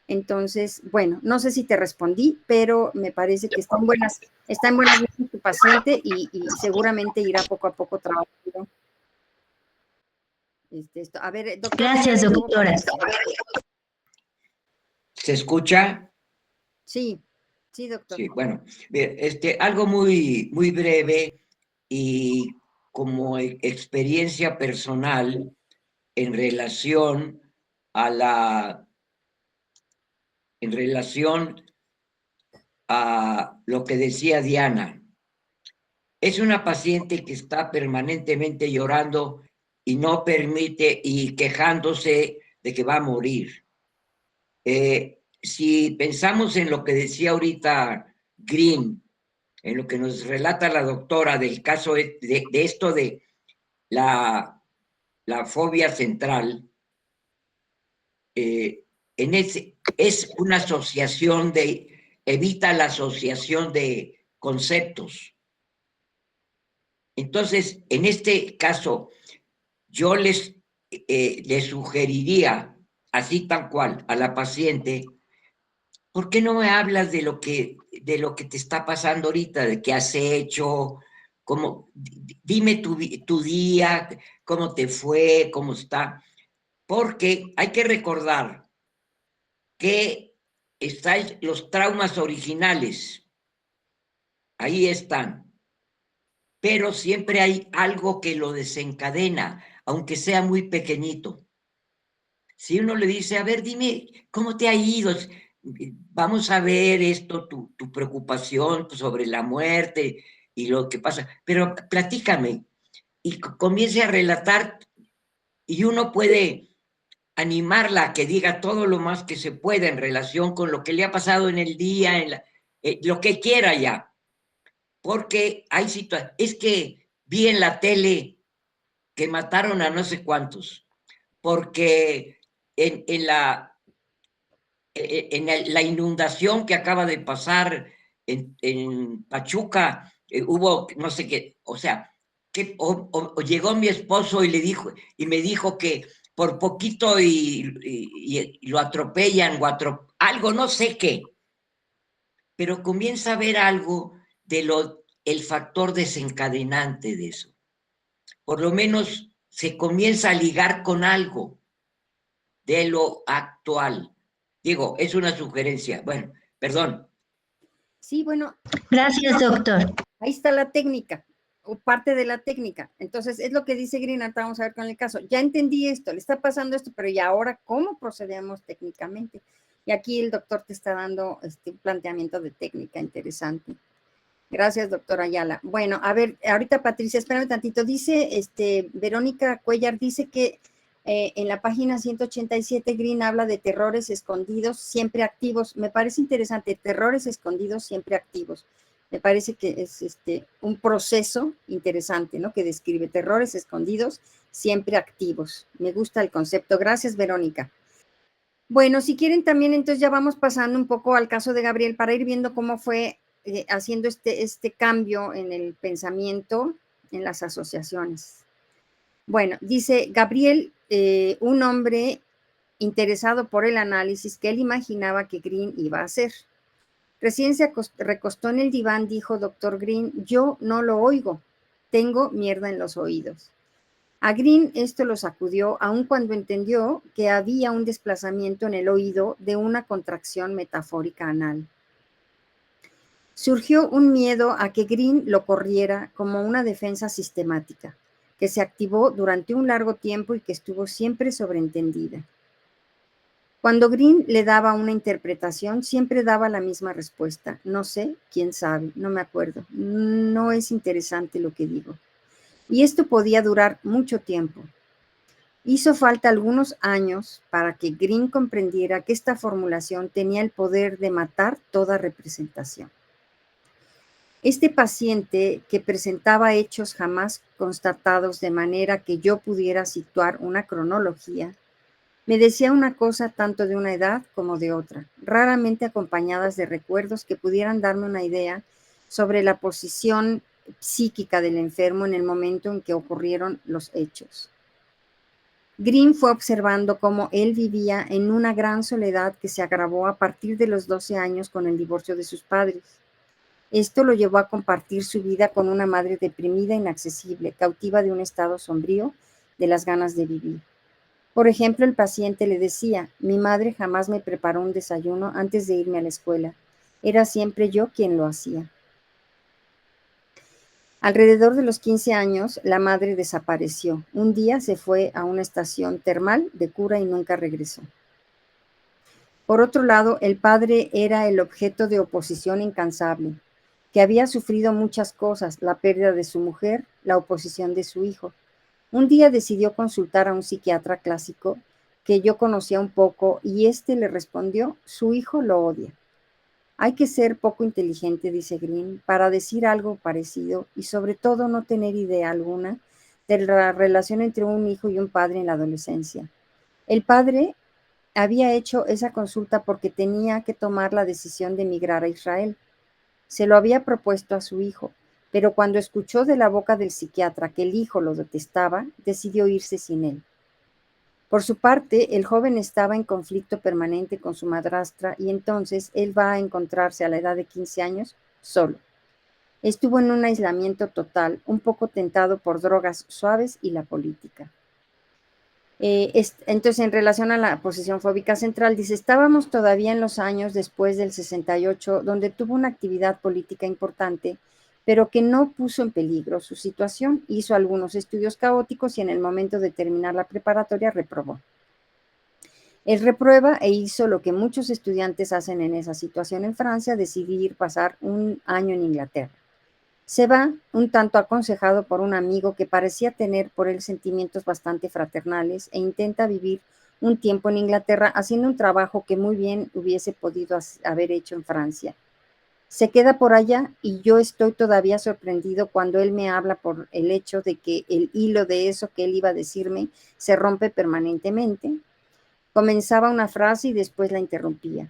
Speaker 1: Entonces, bueno, no sé si te respondí, pero me parece que está en buenas manos tu paciente y seguramente irá poco a poco trabajando. A ver, doctor.
Speaker 7: Gracias, doctora.
Speaker 5: ¿Se escucha?
Speaker 1: Sí, doctor.
Speaker 5: Sí, bueno, algo muy, muy breve y como experiencia personal en relación a lo que decía Diana. Es una paciente que está permanentemente llorando y no permite y quejándose de que va a morir. Si pensamos en lo que decía ahorita Green, en lo que nos relata la doctora del caso de esto de la fobia central, es una asociación evita la asociación de conceptos. Entonces, en este caso, yo les sugeriría, así tal cual, a la paciente, ¿por qué no me hablas de lo que te está pasando ahorita, de qué has hecho? Dime tu día, cómo te fue, cómo está. Porque hay que recordar que están los traumas originales. Ahí están. Pero siempre hay algo que lo desencadena, aunque sea muy pequeñito. Si uno le dice, a ver, dime, ¿cómo te ha ido? Vamos a ver esto, tu preocupación sobre la muerte y lo que pasa, pero platícame y comience a relatar y uno puede animarla a que diga todo lo más que se pueda en relación con lo que le ha pasado en el día, lo que quiera ya. Porque hay situaciones, es que vi en la tele que mataron a no sé cuántos, porque en la inundación que acaba de pasar en Pachuca, hubo no sé qué, o sea, o llegó mi esposo y me dijo que por poquito y lo atropellan algo, no sé qué, pero comienza a ver algo el factor desencadenante de eso. Por lo menos se comienza a ligar con algo de lo actual. Digo, es una sugerencia. Bueno, perdón.
Speaker 1: Sí, bueno.
Speaker 7: Gracias, doctor.
Speaker 1: Ahí está la técnica, o parte de la técnica. Entonces, es lo que dice Green, vamos a ver con el caso. Ya entendí esto, le está pasando esto, pero ¿y ahora cómo procedemos técnicamente? Y aquí el doctor te está dando un planteamiento de técnica interesante. Gracias, doctora Ayala. Bueno, a ver, ahorita Patricia, espérame tantito. Dice, Verónica Cuellar dice que en la página 187 Green habla de terrores escondidos siempre activos. Me parece interesante, terrores escondidos siempre activos. Me parece que es un proceso interesante, ¿no? Que describe terrores escondidos siempre activos. Me gusta el concepto. Gracias, Verónica. Bueno, si quieren también, entonces ya vamos pasando un poco al caso de Gabriel para ir viendo cómo fue haciendo este cambio en el pensamiento, en las asociaciones. Bueno, dice Gabriel, un hombre interesado por el análisis que él imaginaba que Green iba a hacer. Recién se recostó en el diván, dijo doctor Green, yo no lo oigo, tengo mierda en los oídos. A Green esto lo sacudió, aun cuando entendió que había un desplazamiento en el oído de una contracción metafórica anal. Surgió un miedo a que Green lo corriera como una defensa sistemática, que se activó durante un largo tiempo y que estuvo siempre sobreentendida. Cuando Green le daba una interpretación, siempre daba la misma respuesta. No sé, quién sabe, no me acuerdo. No es interesante lo que digo. Y esto podía durar mucho tiempo. Hizo falta algunos años para que Green comprendiera que esta formulación tenía el poder de matar toda representación. Este paciente, que presentaba hechos jamás constatados de manera que yo pudiera situar una cronología, me decía una cosa tanto de una edad como de otra, raramente acompañadas de recuerdos que pudieran darme una idea sobre la posición psíquica del enfermo en el momento en que ocurrieron los hechos. Green fue observando cómo él vivía en una gran soledad que se agravó a partir de los 12 años con el divorcio de sus padres. Esto lo llevó a compartir su vida con una madre deprimida, inaccesible, cautiva de un estado sombrío de las ganas de vivir. Por ejemplo, el paciente le decía: mi madre jamás me preparó un desayuno antes de irme a la escuela. Era siempre yo quien lo hacía. Alrededor de los 15 años, la madre desapareció. Un día se fue a una estación termal de cura y nunca regresó. Por otro lado, el padre era el objeto de oposición incansable, que había sufrido muchas cosas: la pérdida de su mujer, la oposición de su hijo. Un día decidió consultar a un psiquiatra clásico que yo conocía un poco y éste le respondió: su hijo lo odia. Hay que ser poco inteligente, dice Green, para decir algo parecido y sobre todo no tener idea alguna de la relación entre un hijo y un padre en la adolescencia. El padre había hecho esa consulta porque tenía que tomar la decisión de emigrar a Israel. Se lo había propuesto a su hijo, pero cuando escuchó de la boca del psiquiatra que el hijo lo detestaba, decidió irse sin él. Por su parte, el joven estaba en conflicto permanente con su madrastra y entonces él va a encontrarse a la edad de 15 años solo. Estuvo en un aislamiento total, un poco tentado por drogas suaves y la política. Entonces, en relación a la posición fóbica central, dice: estábamos todavía en los años después del 68, donde tuvo una actividad política importante, pero que no puso en peligro su situación. Hizo algunos estudios caóticos y en el momento de terminar la preparatoria reprobó. Él reprueba e hizo lo que muchos estudiantes hacen en esa situación en Francia: decidir pasar un año en Inglaterra. Se va, un tanto aconsejado por un amigo que parecía tener por él sentimientos bastante fraternales, e intenta vivir un tiempo en Inglaterra haciendo un trabajo que muy bien hubiese podido haber hecho en Francia. Se queda por allá y yo estoy todavía sorprendido cuando él me habla por el hecho de que el hilo de eso que él iba a decirme se rompe permanentemente. Comenzaba una frase y después la interrumpía.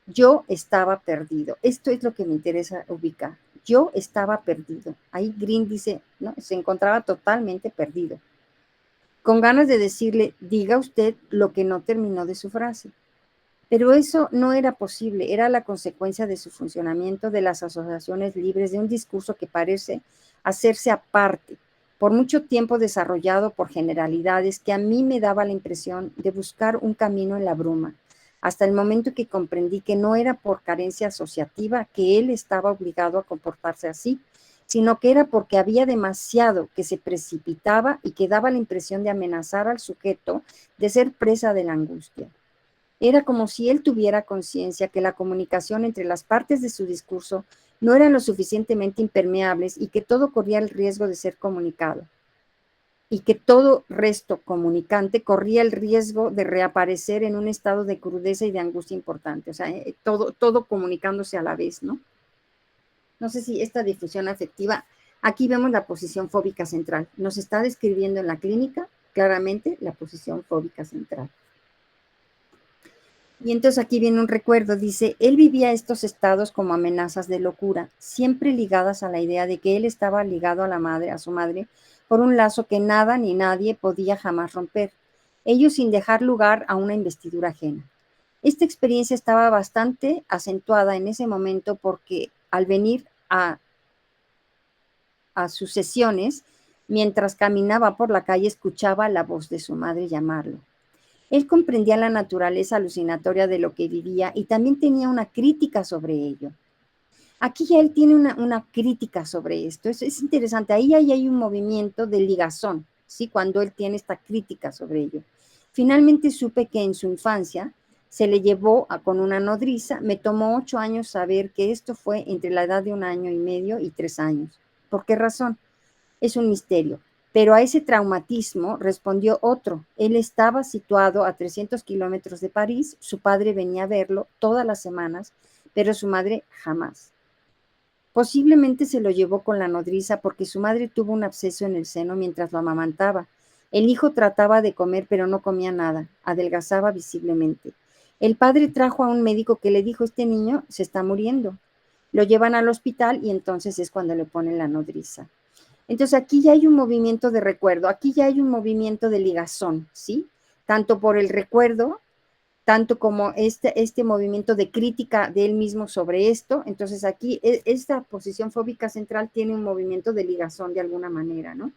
Speaker 1: Yo estaba perdido. Esto es lo que me interesa ubicar. Yo estaba perdido. Ahí Green dice, ¿no? Se encontraba totalmente perdido. Con ganas de decirle: diga usted lo que no terminó de su frase. Pero eso no era posible, era la consecuencia de su funcionamiento de las asociaciones libres, de un discurso que parece hacerse aparte, por mucho tiempo desarrollado por generalidades que a mí me daba la impresión de buscar un camino en la bruma, hasta el momento que comprendí que no era por carencia asociativa que él estaba obligado a comportarse así, sino que era porque había demasiado que se precipitaba y que daba la impresión de amenazar al sujeto de ser presa de la angustia. Era como si él tuviera conciencia que la comunicación entre las partes de su discurso no eran lo suficientemente impermeables y que todo corría el riesgo de ser comunicado. Y que todo resto comunicante corría el riesgo de reaparecer en un estado de crudeza y de angustia importante. O sea, todo comunicándose a la vez, ¿no? No sé si esta difusión afectiva, aquí vemos la posición fóbica central. Nos está describiendo en la clínica claramente la posición fóbica central. Y entonces aquí viene un recuerdo, dice: él vivía estos estados como amenazas de locura, siempre ligadas a la idea de que él estaba ligado a su madre, por un lazo que nada ni nadie podía jamás romper, ello sin dejar lugar a una investidura ajena. Esta experiencia estaba bastante acentuada en ese momento porque al venir a sus sesiones, mientras caminaba por la calle, escuchaba la voz de su madre llamarlo. Él comprendía la naturaleza alucinatoria de lo que vivía y también tenía una crítica sobre ello. Aquí ya él tiene una crítica sobre esto. Es interesante. Ahí hay un movimiento de ligazón, ¿sí? Cuando él tiene esta crítica sobre ello. Finalmente supe que en su infancia se le llevó con una nodriza. Me tomó 8 años saber que esto fue entre la edad de 1 año y medio y 3 años. ¿Por qué razón? Es un misterio. Pero a ese traumatismo respondió otro. Él estaba situado a 300 kilómetros de París, su padre venía a verlo todas las semanas, pero su madre jamás. Posiblemente se lo llevó con la nodriza porque su madre tuvo un absceso en el seno mientras lo amamantaba. El hijo trataba de comer, pero no comía nada, adelgazaba visiblemente. El padre trajo a un médico que le dijo, este niño se está muriendo. Lo llevan al hospital y entonces es cuando le ponen la nodriza. Entonces aquí ya hay un movimiento de recuerdo, aquí ya hay un movimiento de ligazón, ¿sí? Tanto por el recuerdo, tanto como este movimiento de crítica de él mismo sobre esto. Entonces aquí esta posición fóbica central tiene un movimiento de ligazón de alguna manera, ¿no?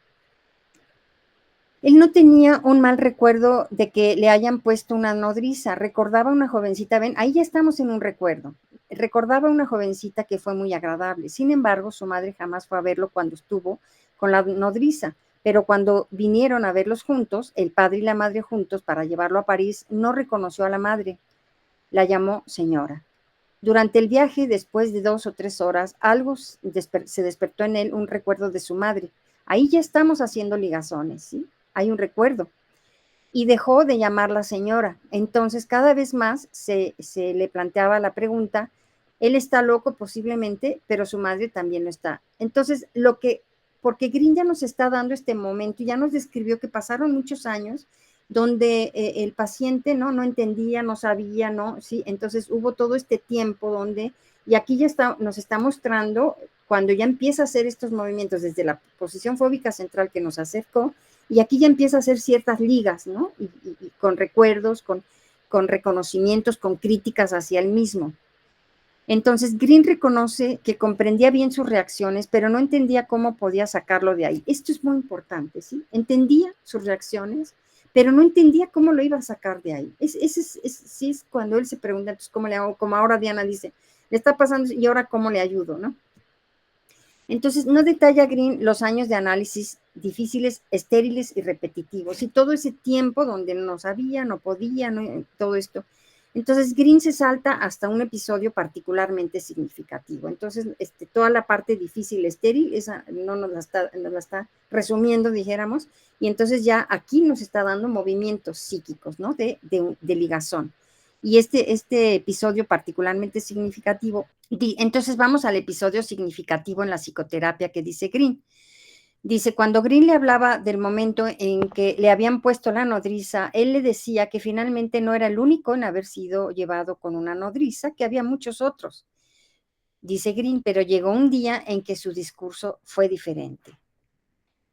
Speaker 1: Él no tenía un mal recuerdo de que le hayan puesto una nodriza, recordaba a una jovencita, ven, ahí ya estamos en un recuerdo, recordaba a una jovencita que fue muy agradable, sin embargo su madre jamás fue a verlo cuando estuvo con la nodriza, pero cuando vinieron a verlos juntos, el padre y la madre juntos para llevarlo a París, no reconoció a la madre, la llamó señora. Durante el viaje, después de 2 o 3 horas, algo se despertó en él un recuerdo de su madre. Ahí ya estamos haciendo ligazones, ¿sí? Hay un recuerdo. Y dejó de llamarla señora. Entonces, cada vez más se le planteaba la pregunta, él está loco posiblemente, pero su madre también lo está. Entonces, porque Green ya nos está dando este momento, ya nos describió que pasaron muchos años donde el paciente no entendía, no sabía, ¿no? Sí, entonces hubo todo este tiempo donde, y aquí ya nos está mostrando cuando ya empieza a hacer estos movimientos desde la posición fóbica central que nos acercó, y aquí ya empieza a hacer ciertas ligas, ¿no? Y con recuerdos, con reconocimientos, con críticas hacia él mismo. Entonces, Green reconoce que comprendía bien sus reacciones, pero no entendía cómo podía sacarlo de ahí. Esto es muy importante, ¿sí? Entendía sus reacciones, pero no entendía cómo lo iba a sacar de ahí. Sí es cuando él se pregunta, entonces, ¿cómo le hago? Como ahora Diana dice, le está pasando y ahora ¿cómo le ayudo, no? Entonces, no detalla Green los años de análisis difíciles, estériles y repetitivos, y todo ese tiempo donde no sabía, no podía, todo esto. Entonces, Green se salta hasta un episodio particularmente significativo. Entonces, toda la parte difícil, estéril, esa no nos la está resumiendo, dijéramos, y entonces ya aquí nos está dando movimientos psíquicos, ¿no? De ligazón. Y este episodio particularmente significativo, entonces vamos al episodio significativo en la psicoterapia que dice Green. Dice, cuando Green le hablaba del momento en que le habían puesto la nodriza, él le decía que finalmente no era el único en haber sido llevado con una nodriza, que había muchos otros. Dice Green, pero llegó un día en que su discurso fue diferente.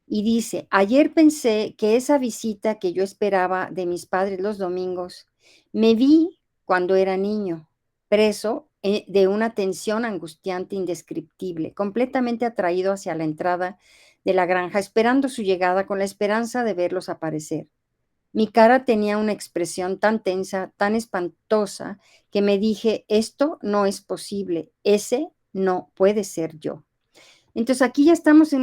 Speaker 1: Y dice, ayer pensé que esa visita que yo esperaba de mis padres los domingos, me vi cuando era niño, preso de una tensión angustiante indescriptible, completamente atraído hacia la entrada de la granja, esperando su llegada con la esperanza de verlos aparecer. Mi cara tenía una expresión tan tensa, tan espantosa, que me dije, esto no es posible, ese no puede ser yo. Entonces aquí ya estamos ya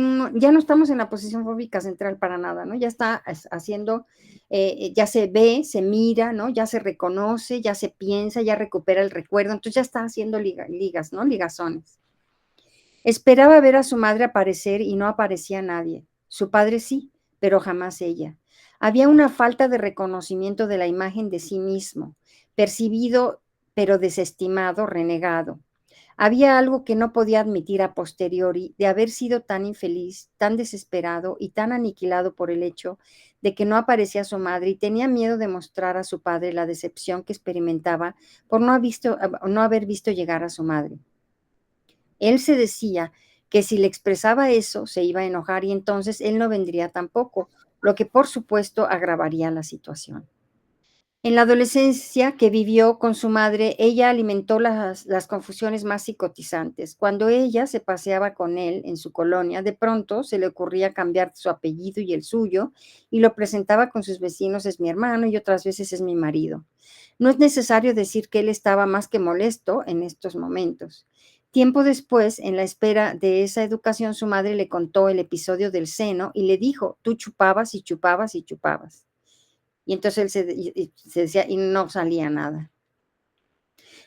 Speaker 1: no estamos en la posición fóbica central para nada, ¿no? Ya está haciendo, ya se ve, se mira, ¿no? Ya se reconoce, ya se piensa, ya recupera el recuerdo, entonces ya está haciendo ligas, ¿no? Ligazones. Esperaba ver a su madre aparecer y no aparecía nadie. Su padre sí, pero jamás ella. Había una falta de reconocimiento de la imagen de sí mismo, percibido pero desestimado, renegado. Había algo que no podía admitir a posteriori de haber sido tan infeliz, tan desesperado y tan aniquilado por el hecho de que no aparecía su madre y tenía miedo de mostrar a su padre la decepción que experimentaba por no haber visto llegar a su madre. Él se decía que si le expresaba eso se iba a enojar y entonces él no vendría tampoco, lo que por supuesto agravaría la situación. En la adolescencia que vivió con su madre, ella alimentó las confusiones más psicotizantes. Cuando ella se paseaba con él en su colonia, de pronto se le ocurría cambiar su apellido y el suyo y lo presentaba con sus vecinos, es mi hermano y otras veces es mi marido. No es necesario decir que él estaba más que molesto en estos momentos. Tiempo después, en la espera de esa educación, su madre le contó el episodio del seno y le dijo, tú chupabas y chupabas y chupabas. Y entonces él se decía y no salía nada.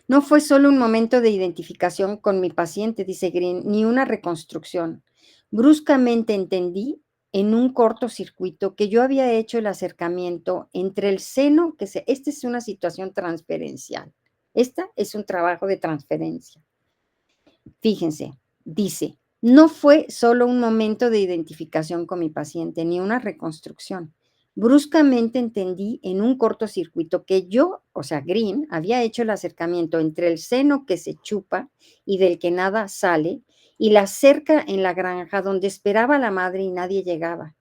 Speaker 1: No fue solo un momento de identificación con mi paciente, dice Green, ni una reconstrucción. Bruscamente entendí en un cortocircuito que yo había hecho el acercamiento entre el seno, esta es una situación transferencial. Esta es un trabajo de transferencia. Fíjense, Dice, no fue solo un momento de identificación con mi paciente, ni una reconstrucción. Bruscamente entendí en un cortocircuito que yo, o sea, Green, había hecho el acercamiento entre el seno que se chupa y del que nada sale, y la cerca en la granja donde esperaba la madre y nadie llegaba.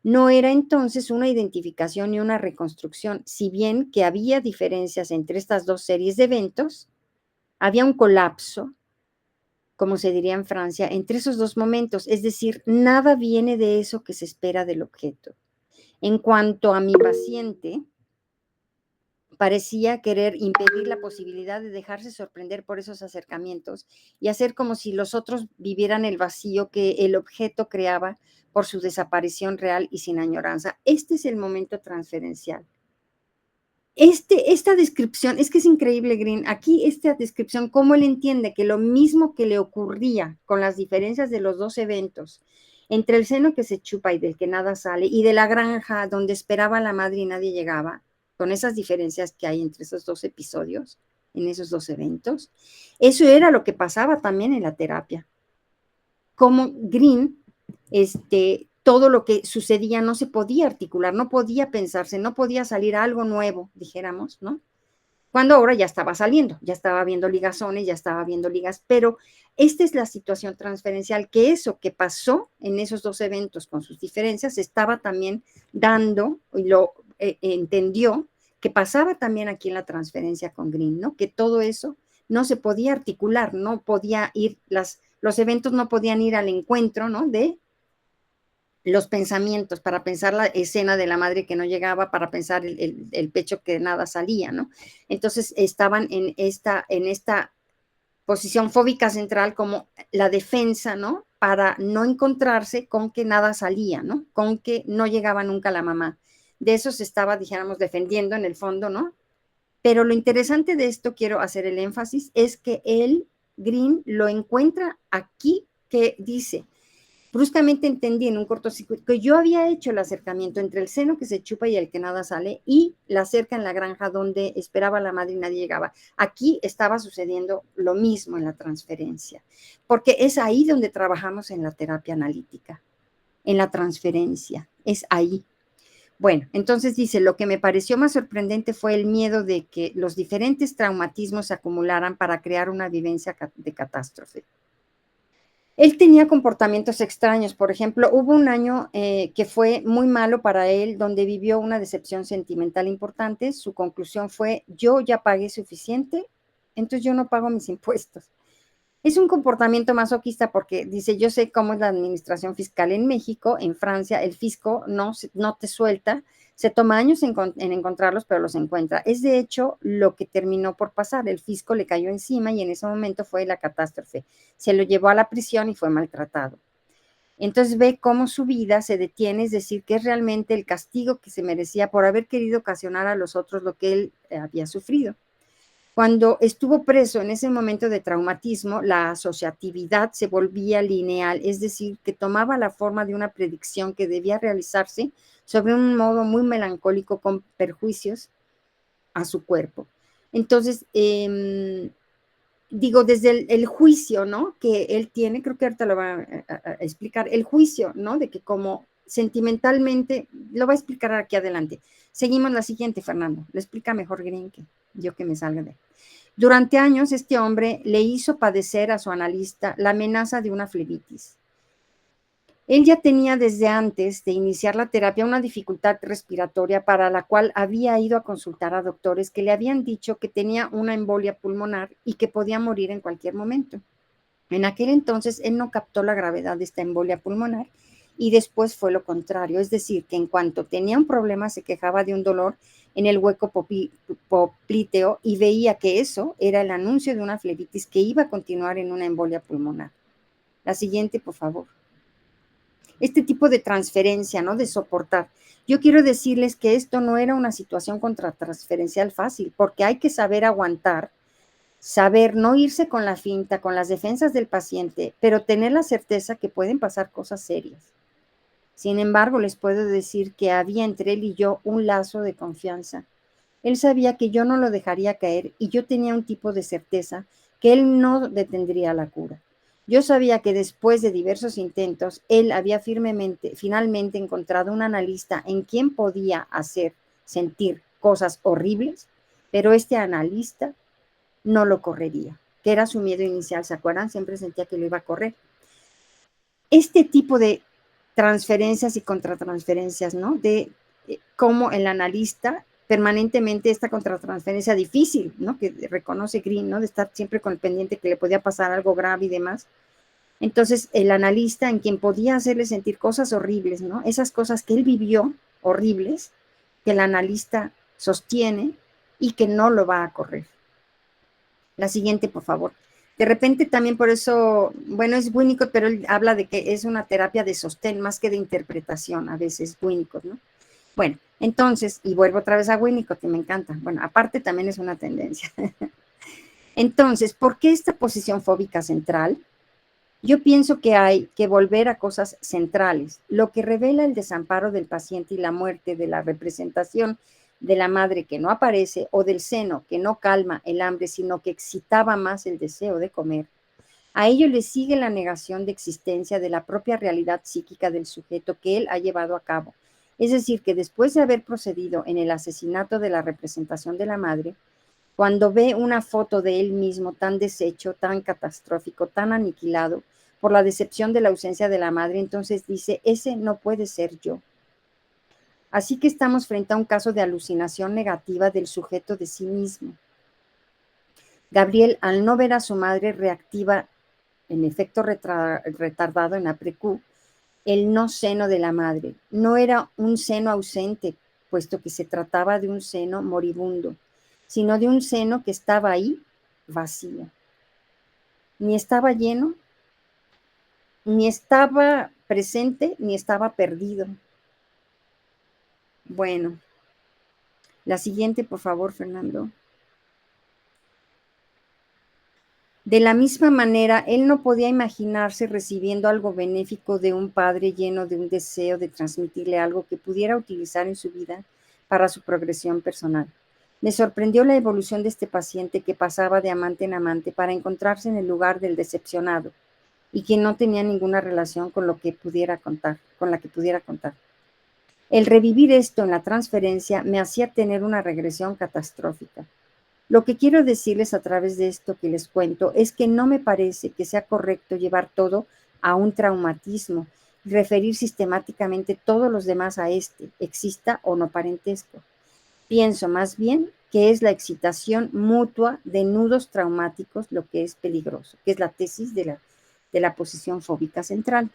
Speaker 1: No era entonces una identificación ni una reconstrucción, si bien que había diferencias entre estas dos series de eventos, había un colapso, como se diría en Francia, entre esos dos momentos, es decir, nada viene de eso que se espera del objeto. En cuanto a mi paciente, parecía querer impedir la posibilidad de dejarse sorprender por esos acercamientos y hacer como si los otros vivieran el vacío que el objeto creaba por su desaparición real y sin añoranza. Este es el momento transferencial. Esta descripción, es que es increíble, Green, aquí esta descripción, cómo él entiende que lo mismo que le ocurría con las diferencias de los dos eventos, entre el seno que se chupa y del que nada sale, y de la granja donde esperaba la madre y nadie llegaba, con esas diferencias que hay entre esos dos episodios, en esos dos eventos, eso era lo que pasaba también en la terapia. Como Green, todo lo que sucedía no se podía articular, no podía pensarse, no podía salir algo nuevo, dijéramos, ¿no? Cuando ahora ya estaba saliendo, ya estaba viendo ligazones, ya estaba viendo ligas, pero esta es la situación transferencial, que eso que pasó en esos dos eventos con sus diferencias estaba también dando, y lo entendió, que pasaba también aquí en la transferencia con Green, ¿no? Que todo eso no se podía articular, no podía ir, los eventos no podían ir al encuentro, ¿no? De los pensamientos, para pensar la escena de la madre que no llegaba, para pensar el pecho que nada salía, ¿no? Entonces estaban en esta posición fóbica central como la defensa, ¿no? Para no encontrarse con que nada salía, ¿no? Con que no llegaba nunca la mamá. De eso se estaba, dijéramos, defendiendo en el fondo, ¿no? Pero lo interesante de esto, quiero hacer el énfasis, es que él, Green, lo encuentra aquí, que dice, bruscamente entendí en un cortocircuito que yo había hecho el acercamiento entre el seno que se chupa y el que nada sale y la cerca en la granja donde esperaba la madre y nadie llegaba. Aquí estaba sucediendo lo mismo en la transferencia, porque es ahí donde trabajamos en la terapia analítica, en la transferencia, es ahí. Bueno, entonces dice, lo que me pareció más sorprendente fue el miedo de que los diferentes traumatismos se acumularan para crear una vivencia de catástrofe. Él tenía comportamientos extraños, por ejemplo, hubo un año que fue muy malo para él, donde vivió una decepción sentimental importante. Su conclusión fue, yo ya pagué suficiente, entonces yo no pago mis impuestos. Es un comportamiento masoquista porque dice, yo sé cómo es la administración fiscal en México, en Francia, el fisco no te suelta, se toma años en encontrarlos, pero los encuentra. Es de hecho lo que terminó por pasar, el fisco le cayó encima y en ese momento fue la catástrofe. Se lo llevó a la prisión y fue maltratado. Entonces ve cómo su vida se detiene, es decir, que es realmente el castigo que se merecía por haber querido ocasionar a los otros lo que él había sufrido. Cuando estuvo preso en ese momento de traumatismo, la asociatividad se volvía lineal, es decir, que tomaba la forma de una predicción que debía realizarse sobre un modo muy melancólico con perjuicios a su cuerpo. Entonces, digo, desde el juicio, ¿no? Que él tiene, creo que ahorita lo va a explicar, el juicio, ¿no? De que como sentimentalmente, lo va a explicar aquí adelante. Seguimos la siguiente, Fernando, lo explica mejor Green que yo que me salga de. Durante años, este hombre le hizo padecer a su analista la amenaza de una flebitis. Él ya tenía desde antes de iniciar la terapia una dificultad respiratoria para la cual había ido a consultar a doctores que le habían dicho que tenía una embolia pulmonar y que podía morir en cualquier momento. En aquel entonces, él no captó la gravedad de esta embolia pulmonar y después fue lo contrario, es decir, que en cuanto tenía un problema se quejaba de un dolor en el hueco popliteo y veía que eso era el anuncio de una flebitis que iba a continuar en una embolia pulmonar. La siguiente, por favor. Este tipo de transferencia, ¿no? De soportar. Yo quiero decirles que esto no era una situación contratransferencial fácil, porque hay que saber aguantar, saber no irse con la finta, con las defensas del paciente, pero tener la certeza que pueden pasar cosas serias. Sin embargo, les puedo decir que había entre él y yo un lazo de confianza. Él sabía que yo no lo dejaría caer y yo tenía un tipo de certeza que él no detendría la cura. Yo sabía que después de diversos intentos, él había finalmente encontrado un analista en quien podía hacer sentir cosas horribles, pero este analista no lo correría, que era su miedo inicial, ¿se acuerdan? Siempre sentía que lo iba a correr. Este tipo de transferencias y contratransferencias, ¿no? De cómo el analista permanentemente esta contratransferencia difícil, ¿no? Que reconoce Green, ¿no? De estar siempre con el pendiente que le podía pasar algo grave y demás. Entonces, el analista en quien podía hacerle sentir cosas horribles, ¿no? Esas cosas que él vivió, horribles, que el analista sostiene y que no lo va a correr. La siguiente, por favor. De repente también por eso, bueno, es Winnicott, pero él habla de que es una terapia de sostén más que de interpretación, a veces Winnicott, ¿no? Bueno, entonces, y vuelvo otra vez a Winnicott, que me encanta. Bueno, aparte también es una tendencia. Entonces, ¿por qué esta posición fóbica central? Yo pienso que hay que volver a cosas centrales, lo que revela el desamparo del paciente y la muerte de la representación de la madre que no aparece o del seno que no calma el hambre, sino que excitaba más el deseo de comer. A ello le sigue la negación de existencia de la propia realidad psíquica del sujeto que él ha llevado a cabo. Es decir, que después de haber procedido en el asesinato de la representación de la madre, cuando ve una foto de él mismo tan deshecho, tan catastrófico, tan aniquilado por la decepción de la ausencia de la madre, entonces dice, ese no puede ser yo. Así que estamos frente a un caso de alucinación negativa del sujeto de sí mismo. Gabriel, al no ver a su madre, reactiva en efecto retardado en APREQ, el no seno de la madre. No era un seno ausente, puesto que se trataba de un seno moribundo, sino de un seno que estaba ahí vacío. Ni estaba lleno, ni estaba presente, ni estaba perdido. Bueno, la siguiente, por favor, Fernando. De la misma manera, él no podía imaginarse recibiendo algo benéfico de un padre lleno de un deseo de transmitirle algo que pudiera utilizar en su vida para su progresión personal. Me sorprendió la evolución de este paciente que pasaba de amante en amante para encontrarse en el lugar del decepcionado y que no tenía ninguna relación con lo que pudiera contar, con la que pudiera contar. El revivir esto en la transferencia me hacía tener una regresión catastrófica. Lo que quiero decirles a través de esto que les cuento es que no me parece que sea correcto llevar todo a un traumatismo y referir sistemáticamente todos los demás a este, exista o no parentesco. Pienso más bien que es la excitación mutua de nudos traumáticos lo que es peligroso, que es la tesis de la posición fóbica central.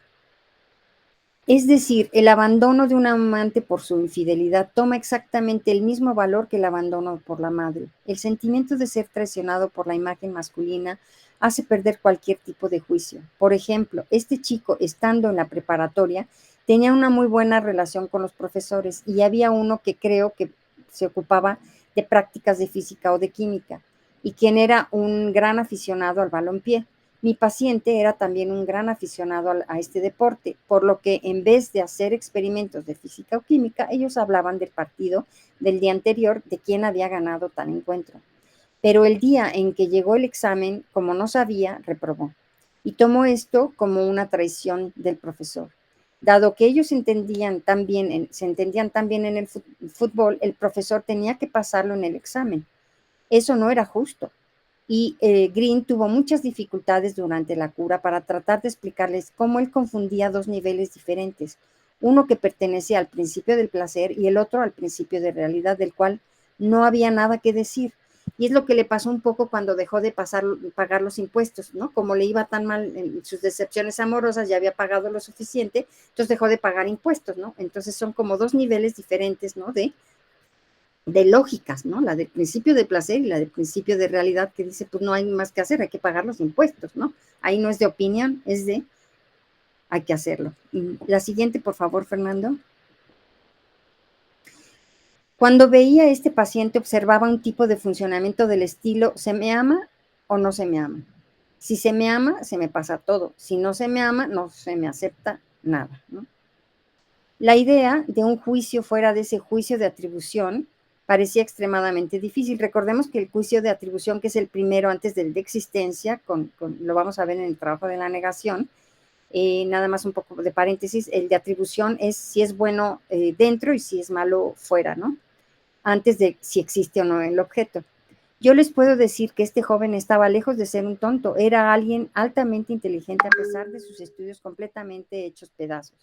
Speaker 1: Es decir, el abandono de un amante por su infidelidad toma exactamente el mismo valor que el abandono por la madre. El sentimiento de ser traicionado por la imagen masculina hace perder cualquier tipo de juicio. Por ejemplo, este chico, estando en la preparatoria, tenía una muy buena relación con los profesores y había uno que creo que se ocupaba de prácticas de física o de química y quien era un gran aficionado al balompié. Mi paciente era también un gran aficionado a este deporte, por lo que en vez de hacer experimentos de física o química, ellos hablaban del partido del día anterior, de quién había ganado tal encuentro. Pero el día en que llegó el examen, como no sabía, reprobó. Y tomó esto como una traición del profesor. Dado que ellos se entendían tan bien en el fútbol, el profesor tenía que pasarlo en el examen. Eso no era justo. Y Green tuvo muchas dificultades durante la cura para tratar de explicarles cómo él confundía dos niveles diferentes, uno que pertenecía al principio del placer y el otro al principio de realidad, del cual no había nada que decir. Y es lo que le pasó un poco cuando dejó de pagar los impuestos, ¿no? Como le iba tan mal en sus decepciones amorosas, ya había pagado lo suficiente, entonces dejó de pagar impuestos, ¿no? Entonces son como dos niveles diferentes, ¿no? De lógicas, ¿no? La del principio de placer y la del principio de realidad que dice, pues no hay más que hacer, hay que pagar los impuestos, ¿no? Ahí no es de opinión, es de hay que hacerlo. Y la siguiente, por favor, Fernando. Cuando veía a este paciente, observaba un tipo de funcionamiento del estilo, ¿se me ama o no se me ama? Si se me ama, se me pasa todo. Si no se me ama, no se me acepta nada, ¿no? La idea de un juicio fuera de ese juicio de atribución parecía extremadamente difícil. Recordemos que el juicio de atribución, que es el primero antes del de existencia, lo vamos a ver en el trabajo de la negación, nada más un poco de paréntesis, el de atribución es si es bueno dentro y si es malo fuera, ¿no? Antes de si existe o no el objeto. Yo les puedo decir que este joven estaba lejos de ser un tonto, era alguien altamente inteligente a pesar de sus estudios completamente hechos pedazos.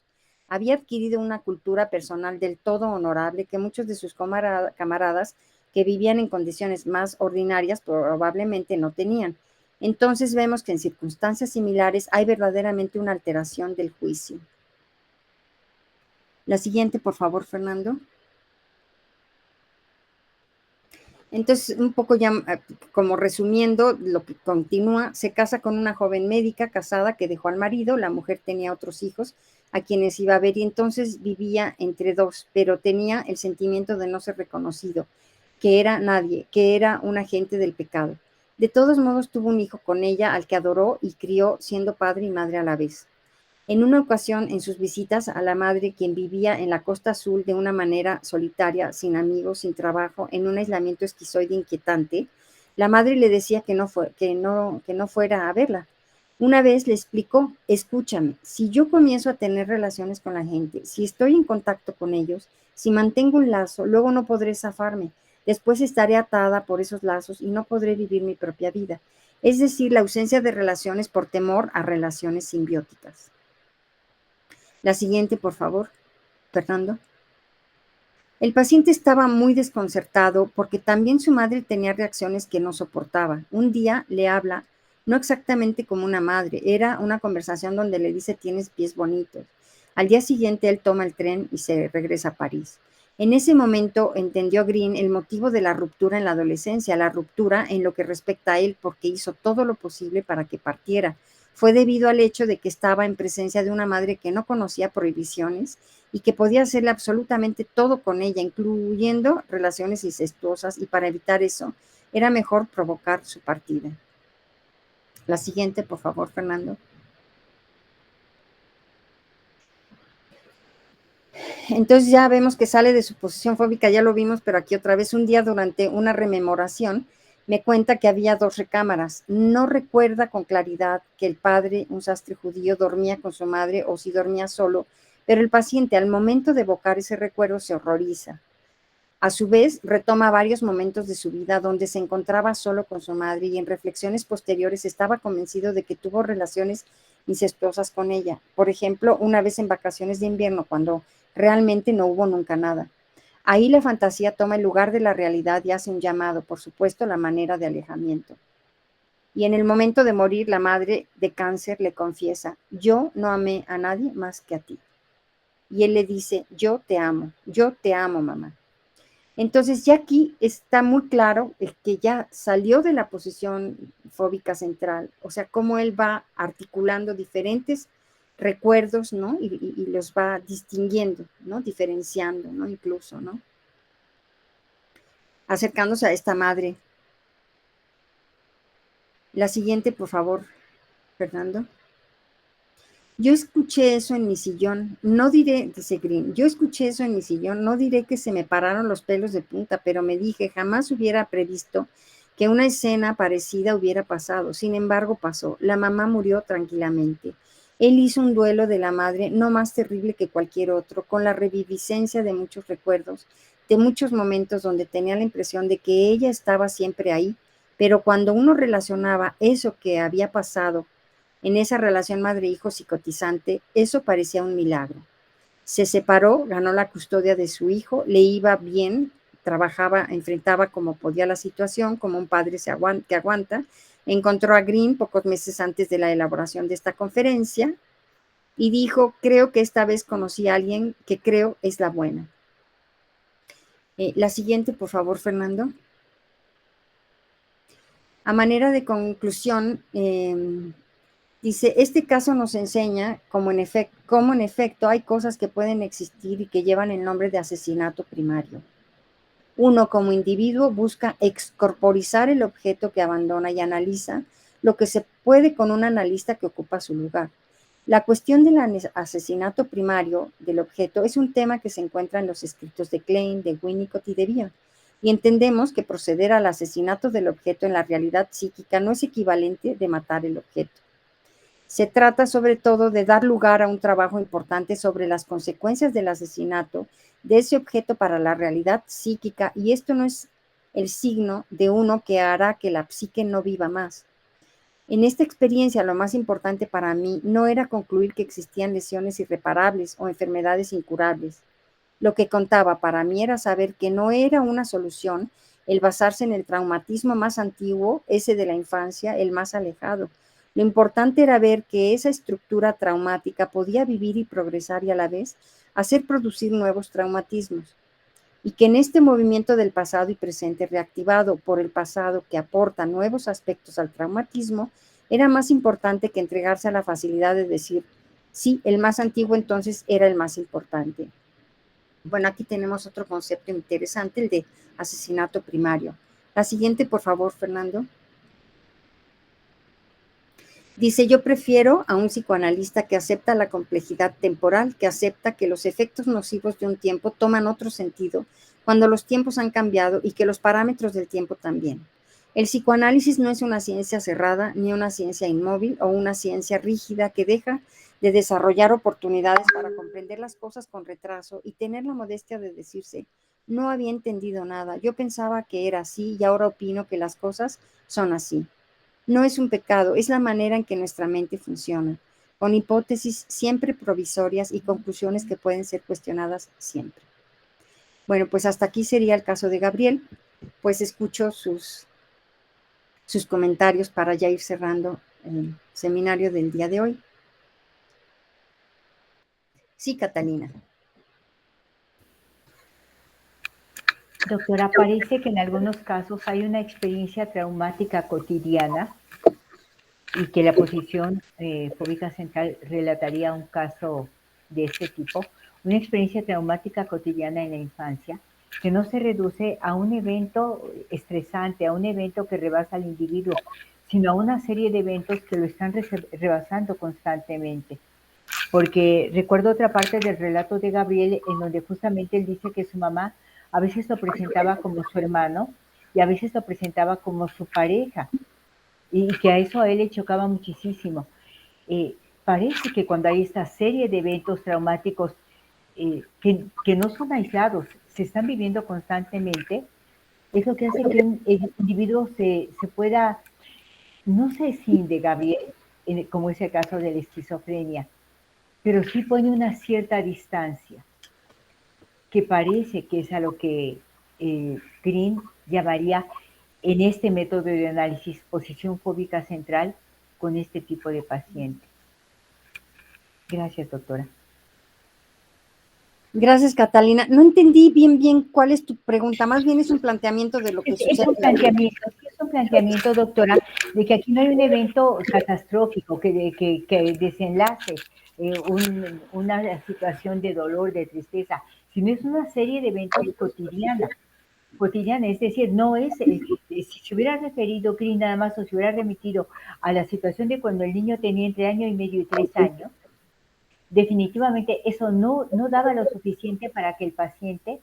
Speaker 1: Había adquirido una cultura personal del todo honorable que muchos de sus camaradas que vivían en condiciones más ordinarias probablemente no tenían. Entonces vemos que en circunstancias similares hay verdaderamente una alteración del juicio. La siguiente, por favor, Fernando. Entonces, un poco ya como resumiendo lo que continúa, se casa con una joven médica casada que dejó al marido, la mujer tenía otros hijos a quienes iba a ver y entonces vivía entre dos, pero tenía el sentimiento de no ser reconocido, que era nadie, que era un agente del pecado. De todos modos tuvo un hijo con ella al que adoró y crió siendo padre y madre a la vez. En una ocasión, en sus visitas a la madre, quien vivía en la Costa Azul de una manera solitaria, sin amigos, sin trabajo, en un aislamiento esquizoide inquietante, la madre le decía que no fuera a verla. Una vez le explicó, escúchame, si yo comienzo a tener relaciones con la gente, si estoy en contacto con ellos, si mantengo un lazo, luego no podré zafarme. Después estaré atada por esos lazos y no podré vivir mi propia vida. Es decir, la ausencia de relaciones por temor a relaciones simbióticas. La siguiente, por favor, Fernando. El paciente estaba muy desconcertado porque también su madre tenía reacciones que no soportaba. Un día le habla, no exactamente como una madre, era una conversación donde le dice tienes pies bonitos. Al día siguiente él toma el tren y se regresa a París. En ese momento entendió Green el motivo de la ruptura en la adolescencia, la ruptura en lo que respecta a él porque hizo todo lo posible para que partiera. Fue debido al hecho de que estaba en presencia de una madre que no conocía prohibiciones y que podía hacerle absolutamente todo con ella, incluyendo relaciones incestuosas, y para evitar eso era mejor provocar su partida. La siguiente, por favor, Fernando. Entonces ya vemos que sale de su posición fóbica, ya lo vimos, pero aquí otra vez un día durante una rememoración me cuenta que había 2 recámaras. No recuerda con claridad que el padre, un sastre judío, dormía con su madre o si dormía solo, pero el paciente al momento de evocar ese recuerdo se horroriza. A su vez, retoma varios momentos de su vida donde se encontraba solo con su madre y en reflexiones posteriores estaba convencido de que tuvo relaciones incestuosas con ella. Por ejemplo, una vez en vacaciones de invierno, cuando realmente no hubo nunca nada. Ahí la fantasía toma el lugar de la realidad y hace un llamado, por supuesto, la manera de alejamiento. Y en el momento de morir, la madre de cáncer le confiesa, yo no amé a nadie más que a ti. Y él le dice, yo te amo, mamá. Entonces ya aquí está muy claro que ya salió de la posición fóbica central, o sea, cómo él va articulando diferentes recuerdos, ¿no? Y los va distinguiendo, ¿no? Diferenciando, ¿no? Incluso, ¿no? Acercándose a esta madre. La siguiente, por favor, Fernando. Yo escuché eso en mi sillón, no diré, dice Green, yo escuché eso en mi sillón, no diré que se me pararon los pelos de punta, pero me dije, jamás hubiera previsto que una escena parecida hubiera pasado. Sin embargo, pasó. La mamá murió tranquilamente. Él hizo un duelo de la madre no más terrible que cualquier otro, con la reviviscencia de muchos recuerdos, de muchos momentos donde tenía la impresión de que ella estaba siempre ahí, pero cuando uno relacionaba eso que había pasado en esa relación madre-hijo psicotizante, eso parecía un milagro. Se separó, ganó la custodia de su hijo, le iba bien, trabajaba, enfrentaba como podía la situación, como un padre que aguanta. Encontró a Green pocos meses antes de la elaboración de esta conferencia y dijo, creo que esta vez conocí a alguien que creo es la buena. La siguiente, por favor, Fernando. A manera de conclusión, dice, este caso nos enseña cómo en efecto hay cosas que pueden existir y que llevan el nombre de asesinato primario. Uno como individuo busca excorporizar el objeto que abandona y analiza lo que se puede con un analista que ocupa su lugar. La cuestión del asesinato primario del objeto es un tema que se encuentra en los escritos de Klein, de Winnicott y de Bion. y entendemos que proceder al asesinato del objeto en la realidad psíquica no es equivalente de matar el objeto. Se trata sobre todo de dar lugar a un trabajo importante sobre las consecuencias del asesinato de ese objeto para la realidad psíquica, y esto no es el signo de uno que hará que la psique no viva más. En esta experiencia, lo más importante para mí no era concluir que existían lesiones irreparables o enfermedades incurables. Lo que contaba para mí era saber que no era una solución el basarse en el traumatismo más antiguo, ese de la infancia, el más alejado. Lo importante era ver que esa estructura traumática podía vivir y progresar y a la vez hacer producir nuevos traumatismos. Y que en este movimiento del pasado y presente reactivado por el pasado que aporta nuevos aspectos al traumatismo, era más importante que entregarse a la facilidad de decir, sí, el más antiguo entonces era el más importante. Bueno, aquí tenemos otro concepto interesante, el de asesinato primario. La siguiente, por favor, Fernando. Dice, yo prefiero a un psicoanalista que acepta la complejidad temporal, que acepta que los efectos nocivos de un tiempo toman otro sentido cuando los tiempos han cambiado y que los parámetros del tiempo también. El psicoanálisis no es una ciencia cerrada, ni una ciencia inmóvil o una ciencia rígida que deja de desarrollar oportunidades para comprender las cosas con retraso y tener la modestia de decirse, no había entendido nada, yo pensaba que era así y ahora opino que las cosas son así. No es un pecado, es la manera en que nuestra mente funciona, con hipótesis siempre provisorias y conclusiones que pueden ser cuestionadas siempre. Bueno, pues hasta aquí sería el caso de Gabriel, pues escucho sus comentarios para ya ir cerrando el seminario del día de hoy. Sí, Catalina.
Speaker 3: Doctora, parece que en algunos casos hay una experiencia traumática cotidiana y que la posición fóbica central relataría un caso de este tipo, una experiencia traumática cotidiana en la infancia que no se reduce a un evento estresante, a un evento que rebasa al individuo, sino a una serie de eventos que lo están rebasando constantemente. Porque recuerdo otra parte del relato de Gabriel en donde justamente él dice que su mamá a veces lo presentaba como su hermano y a veces lo presentaba como su pareja y que a eso a él le chocaba muchísimo. Parece que cuando hay esta serie de eventos traumáticos que no son aislados, se están viviendo constantemente, es lo que hace que el individuo se pueda, no sé si de Gabriel, como es el caso de la esquizofrenia, pero sí pone una cierta distancia, que parece que es a lo que Green llamaría en este método de análisis posición fóbica central con este tipo de paciente. Gracias, doctora.
Speaker 1: Gracias, Catalina. No entendí bien cuál es tu pregunta, más bien es un planteamiento de lo que sucede.
Speaker 3: Es un planteamiento, doctora, de que aquí no hay un evento catastrófico que desenlace una situación de dolor, de tristeza, sino es una serie de eventos cotidiana, es decir, no es, si se hubiera referido Green nada más o se hubiera remitido a la situación de cuando el niño tenía entre año y medio y 3 años, definitivamente eso no daba lo suficiente para que el paciente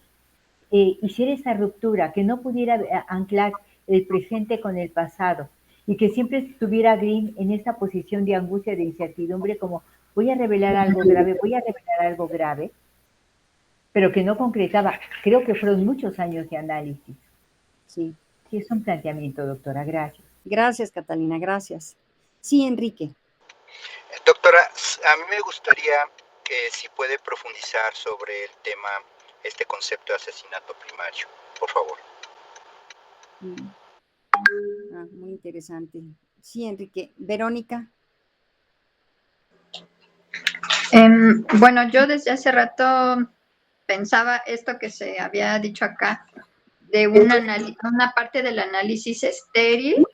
Speaker 3: hiciera esa ruptura, que no pudiera anclar el presente con el pasado y que siempre estuviera Green en esa posición de angustia, de incertidumbre, como voy a revelar algo grave, pero que no concretaba. Creo que fueron muchos años de análisis.
Speaker 1: Sí.
Speaker 3: Sí, es un planteamiento, doctora. Gracias.
Speaker 1: Gracias, Catalina, gracias. Sí, Enrique.
Speaker 8: Doctora, a mí me gustaría que si puede profundizar sobre el tema, este concepto de asesinato primario, por favor.
Speaker 1: Muy interesante. Sí, Enrique. Verónica.
Speaker 9: Bueno, yo desde hace rato pensaba esto que se había dicho acá, de una parte del análisis estéril,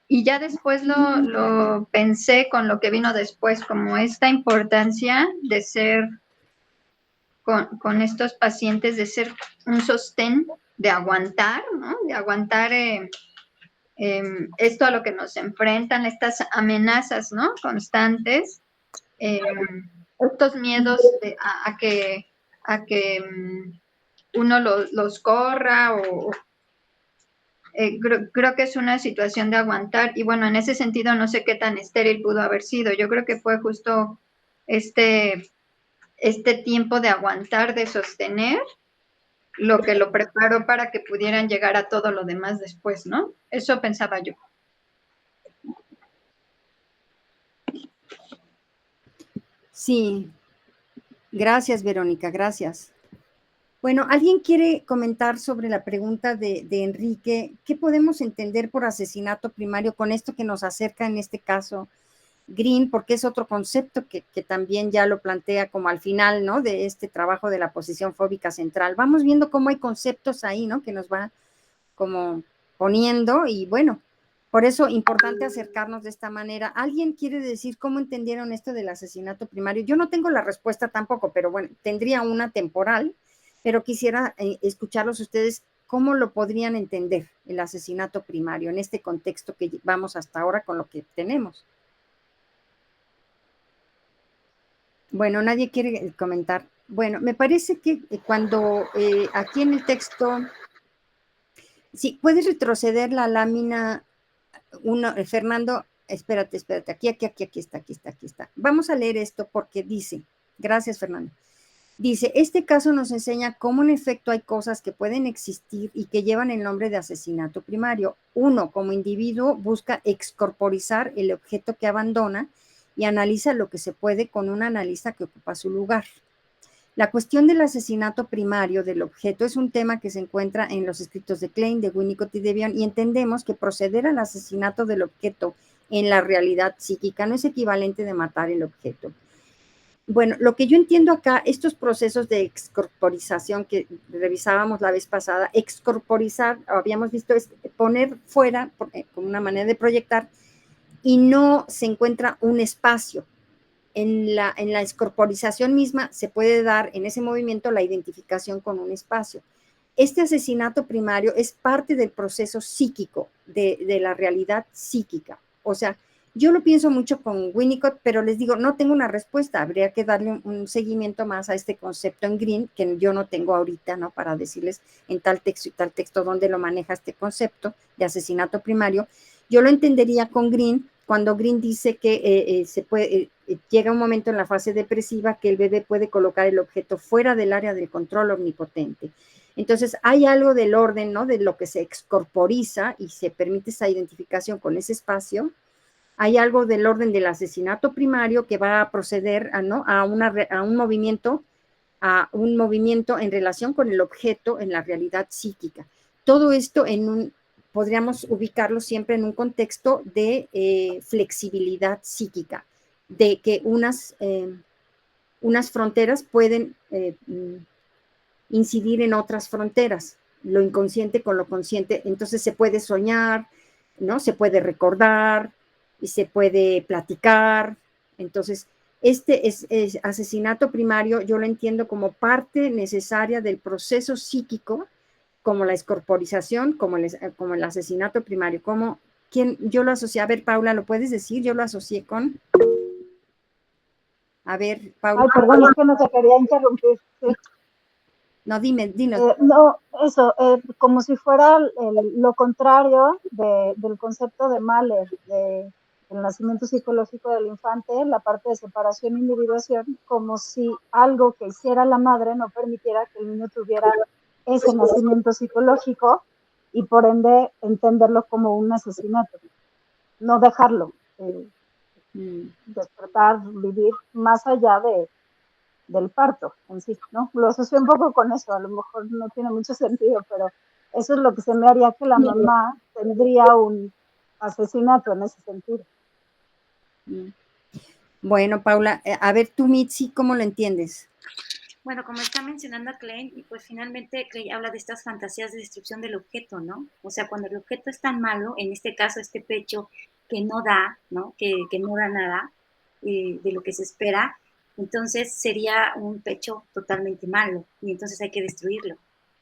Speaker 9: y ya después lo pensé con lo que vino después, como esta importancia de ser, con estos pacientes, de ser un sostén, de aguantar, ¿no? De aguantar esto a lo que nos enfrentan, estas amenazas, ¿no? Constantes, estos miedos a que uno los corra Creo que es una situación de aguantar y bueno, en ese sentido no sé qué tan estéril pudo haber sido. Yo creo que fue justo este tiempo de aguantar, de sostener, lo que lo preparó para que pudieran llegar a todo lo demás después, ¿no? Eso pensaba yo.
Speaker 1: Sí, gracias, Verónica, gracias. Bueno, ¿alguien quiere comentar sobre la pregunta de Enrique? ¿Qué podemos entender por asesinato primario con esto que nos acerca en este caso Green? Porque es otro concepto que también ya lo plantea como al final, ¿no? De este trabajo de la posición fóbica central. Vamos viendo cómo hay conceptos ahí, ¿no? Que nos va como poniendo y bueno, por eso importante acercarnos de esta manera. ¿Alguien quiere decir cómo entendieron esto del asesinato primario? Yo no tengo la respuesta tampoco, pero bueno, tendría una temporal, pero quisiera escucharlos ustedes cómo lo podrían entender el asesinato primario en este contexto que vamos hasta ahora con lo que tenemos. Bueno, nadie quiere comentar. Bueno, me parece que cuando aquí en el texto, sí, puedes retroceder la lámina 1, Fernando, espérate, aquí está. Vamos a leer esto porque dice, gracias Fernando, dice, este caso nos enseña cómo en efecto hay cosas que pueden existir y que llevan el nombre de asesinato primario. Uno, como individuo, busca excorporizar el objeto que abandona y analiza lo que se puede con un analista que ocupa su lugar. La cuestión del asesinato primario del objeto es un tema que se encuentra en los escritos de Klein, de Winnicott y de Bion, y entendemos que proceder al asesinato del objeto en la realidad psíquica no es equivalente de matar el objeto. Bueno, lo que yo entiendo acá, estos procesos de excorporización que revisábamos la vez pasada, excorporizar, habíamos visto, es poner fuera, como una manera de proyectar, y no se encuentra un espacio. En la excorporización misma se puede dar en ese movimiento la identificación con un espacio. Este asesinato primario es parte del proceso psíquico, de la realidad psíquica. O sea, yo lo pienso mucho con Winnicott, pero les digo, no tengo una respuesta. Habría que darle un seguimiento más a este concepto en Green, que yo no tengo ahorita, ¿no? Para decirles en tal texto y tal texto dónde lo maneja este concepto de asesinato primario. Yo lo entendería con Green cuando Green dice que se puede, llega un momento en la fase depresiva que el bebé puede colocar el objeto fuera del área del control omnipotente. Entonces, hay algo del orden, ¿no? De lo que se excorporiza y se permite esa identificación con ese espacio. Hay algo del orden del asesinato primario que va a proceder a un movimiento en relación con el objeto en la realidad psíquica. Todo esto podríamos ubicarlo siempre en un contexto de flexibilidad psíquica, de que unas fronteras pueden incidir en otras fronteras, lo inconsciente con lo consciente. Entonces se puede soñar, ¿no? Se puede recordar y se puede platicar. Entonces, este es asesinato primario, yo lo entiendo como parte necesaria del proceso psíquico, como la excorporización, como el asesinato primario. Yo lo asocié, a ver, Paula, ¿lo puedes decir? Yo lo asocié con... A ver, Paula.
Speaker 6: Ay, perdón, es que no te quería interrumpir. Sí.
Speaker 1: No, dinos.
Speaker 6: No, eso, como si fuera lo contrario del concepto de Mahler, del nacimiento psicológico del infante, la parte de separación e individuación, como si algo que hiciera la madre no permitiera que el niño tuviera ese nacimiento psicológico y por ende entenderlo como un asesinato, no dejarlo despertar, vivir más allá del parto en sí, ¿no? Lo asocié un poco con eso, a lo mejor no tiene mucho sentido, pero eso es lo que se me haría que la mamá tendría un asesinato en ese sentido.
Speaker 1: Bueno, Paula, a ver tú, Mitzi, ¿cómo lo entiendes?
Speaker 2: Bueno, como está mencionando Klein, y pues finalmente Klein habla de estas fantasías de destrucción del objeto, ¿no? O sea, cuando el objeto es tan malo, en este caso este pecho que no da, ¿no? Que no da nada de lo que se espera, entonces sería un pecho totalmente malo y entonces hay que destruirlo.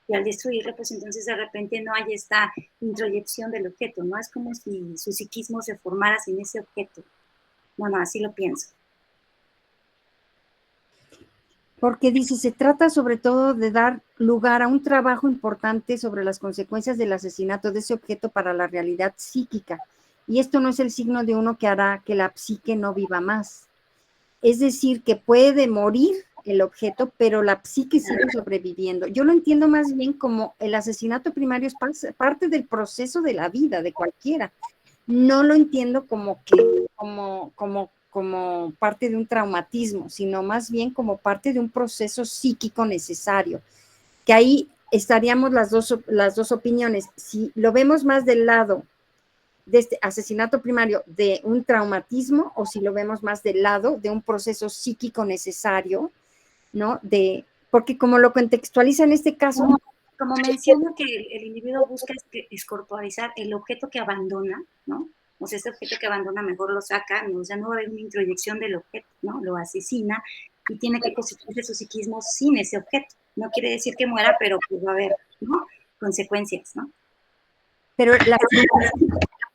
Speaker 2: Y al destruirlo, pues entonces de repente no hay esta introyección del objeto, ¿no? Es como si su psiquismo se formara sin ese objeto. Bueno, así lo pienso.
Speaker 1: Porque dice, se trata sobre todo de dar lugar a un trabajo importante sobre las consecuencias del asesinato de ese objeto para la realidad psíquica. Y esto no es el signo de uno que hará que la psique no viva más. Es decir, que puede morir el objeto, pero la psique sigue sobreviviendo. Yo lo entiendo más bien como el asesinato primario es parte del proceso de la vida de cualquiera. No lo entiendo como que, como parte de un traumatismo, sino más bien como parte de un proceso psíquico necesario, que ahí estaríamos las dos opiniones. Si lo vemos más del lado de este asesinato primario de un traumatismo o si lo vemos más del lado de un proceso psíquico necesario, ¿no? Porque como lo contextualiza en este caso.
Speaker 2: Como menciona que el individuo busca escorporizar el objeto que abandona, ¿no? O sea, ese objeto que abandona mejor lo saca, ¿no? O sea, no va a haber una introyección del objeto, ¿no? Lo asesina y tiene que constituirse su psiquismo sin ese objeto. No quiere decir que muera, pero pues va a haber, ¿no? Consecuencias, ¿no?
Speaker 1: Pero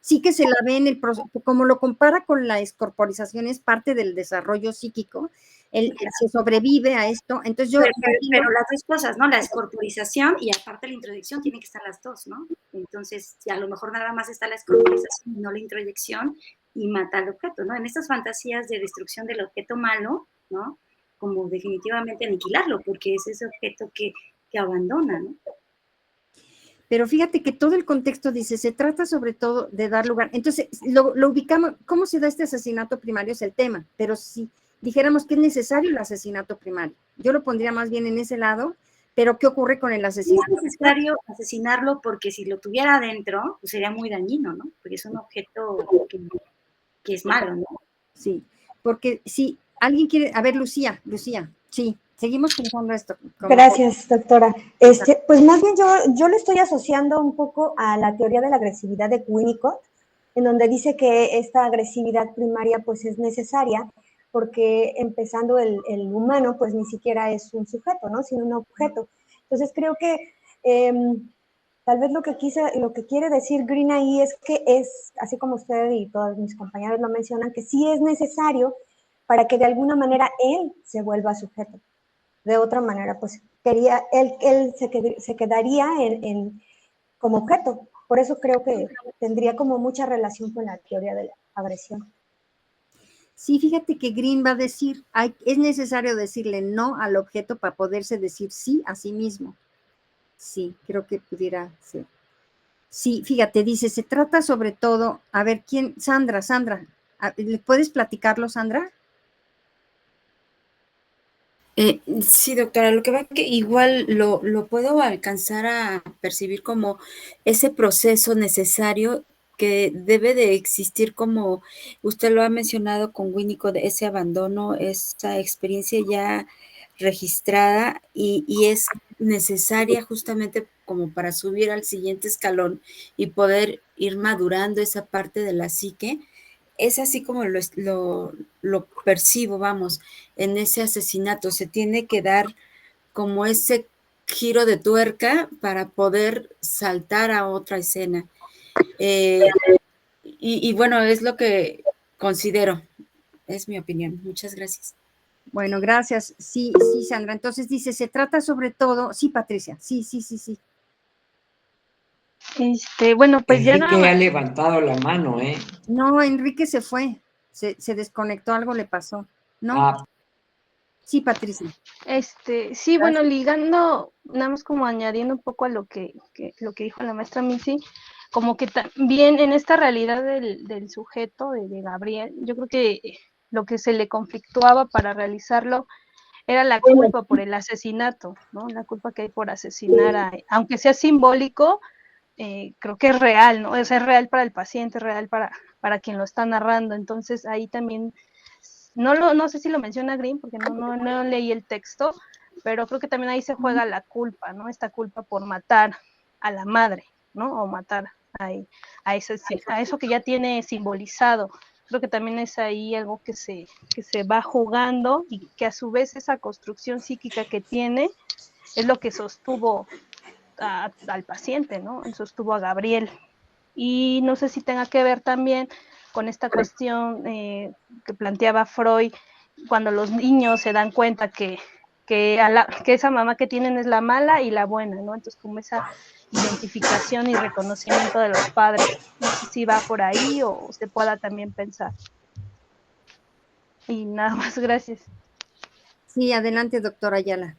Speaker 1: sí que se la ve en el proceso, como lo compara con la escorporización, es parte del desarrollo psíquico, se sobrevive a esto, entonces yo...
Speaker 2: Pero las dos cosas, ¿no? La escorporización y aparte la introyección, tienen que estar las dos, ¿no? Entonces, a lo mejor nada más está la escorporización y no la introyección y mata al objeto, ¿no? En estas fantasías de destrucción del objeto malo, ¿no? Como definitivamente aniquilarlo, porque es ese objeto que abandona, ¿no?
Speaker 1: Pero fíjate que todo el contexto dice, se trata sobre todo de dar lugar. Entonces, lo ubicamos, ¿cómo se da este asesinato primario? Es el tema, pero si dijéramos que es necesario el asesinato primario, yo lo pondría más bien en ese lado, pero ¿qué ocurre con el asesinato?
Speaker 2: Es necesario asesinarlo porque si lo tuviera adentro, pues sería muy dañino, ¿no? Porque es un objeto que es malo, ¿no?
Speaker 1: Sí, porque si alguien quiere, a ver, Lucía, sí. Seguimos pensando esto.
Speaker 10: Gracias, doctora. Pues más bien yo lo estoy asociando un poco a la teoría de la agresividad de Winnicott, en donde dice que esta agresividad primaria pues es necesaria porque empezando el humano pues ni siquiera es un sujeto, ¿no? Sino un objeto. Entonces creo que tal vez lo que quiere decir Green ahí es que es, así como usted y todos mis compañeros lo mencionan, que sí es necesario para que de alguna manera él se vuelva sujeto. De otra manera, pues él se quedaría como objeto. Por eso creo que tendría como mucha relación con la teoría de la agresión.
Speaker 1: Sí, fíjate que Green va a decir, es necesario decirle no al objeto para poderse decir sí a sí mismo. Sí, creo que pudiera ser. Sí, fíjate, dice, se trata sobre todo, a ver, ¿quién? Sandra, ¿le puedes platicarlo, Sandra?
Speaker 11: Sí, doctora, lo que va que igual lo puedo alcanzar a percibir como ese proceso necesario que debe de existir, como usted lo ha mencionado con Winnicott, de ese abandono, esa experiencia ya registrada y es necesaria justamente como para subir al siguiente escalón y poder ir madurando esa parte de la psique. Es así como lo percibo, vamos, en ese asesinato. Se tiene que dar como ese giro de tuerca para poder saltar a otra escena. Y bueno, es lo que considero, es mi opinión. Muchas gracias.
Speaker 1: Bueno, gracias. Sí, Sandra. Entonces dice, se trata sobre todo, sí, Patricia, sí.
Speaker 4: Bueno, pues
Speaker 5: Enrique
Speaker 4: ya nada más.
Speaker 5: ha levantado la mano, ¿eh?
Speaker 1: No, Enrique se fue, se desconectó, algo le pasó. No. Sí, Patricia.
Speaker 4: Sí, bueno, ligando, nada más como añadiendo un poco a lo que dijo la maestra Missy, como que también en esta realidad del sujeto, de Gabriel, yo creo que lo que se le conflictuaba para realizarlo era la culpa por el asesinato, ¿no? La culpa que hay por asesinar, aunque sea simbólico, creo que es real, ¿no? O sea, es real para el paciente, es real para quien lo está narrando. Entonces ahí también, no sé si lo menciona Green, porque no leí el texto, pero creo que también ahí se juega la culpa, ¿no? Esta culpa por matar a la madre, ¿no? O matar a eso que ya tiene simbolizado. Creo que también es ahí algo que se va jugando y que a su vez esa construcción psíquica que tiene es lo que sostuvo al paciente, ¿no? Sostuvo a Gabriel. Y no sé si tenga que ver también con esta cuestión que planteaba Freud, cuando los niños se dan cuenta que
Speaker 12: que esa mamá que tienen es la mala y la buena, ¿no? Entonces, como esa identificación y reconocimiento de los padres. No sé si va por ahí o se pueda también pensar. Y nada más, gracias.
Speaker 1: Sí, adelante, doctora Ayala.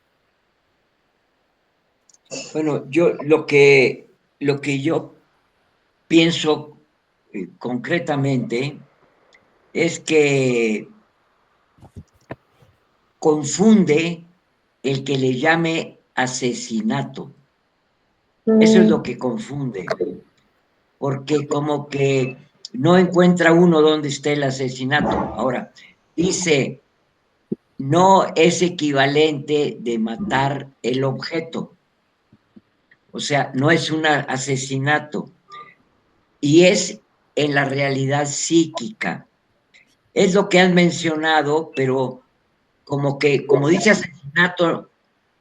Speaker 5: Bueno, yo lo que yo pienso concretamente es que confunde el que le llame asesinato. Eso es lo que confunde, porque como que no encuentra uno dónde está el asesinato. Ahora, dice, no es equivalente de matar el objeto. O sea, no es un asesinato. Y es en la realidad psíquica. Es lo que han mencionado, pero como dice asesinato,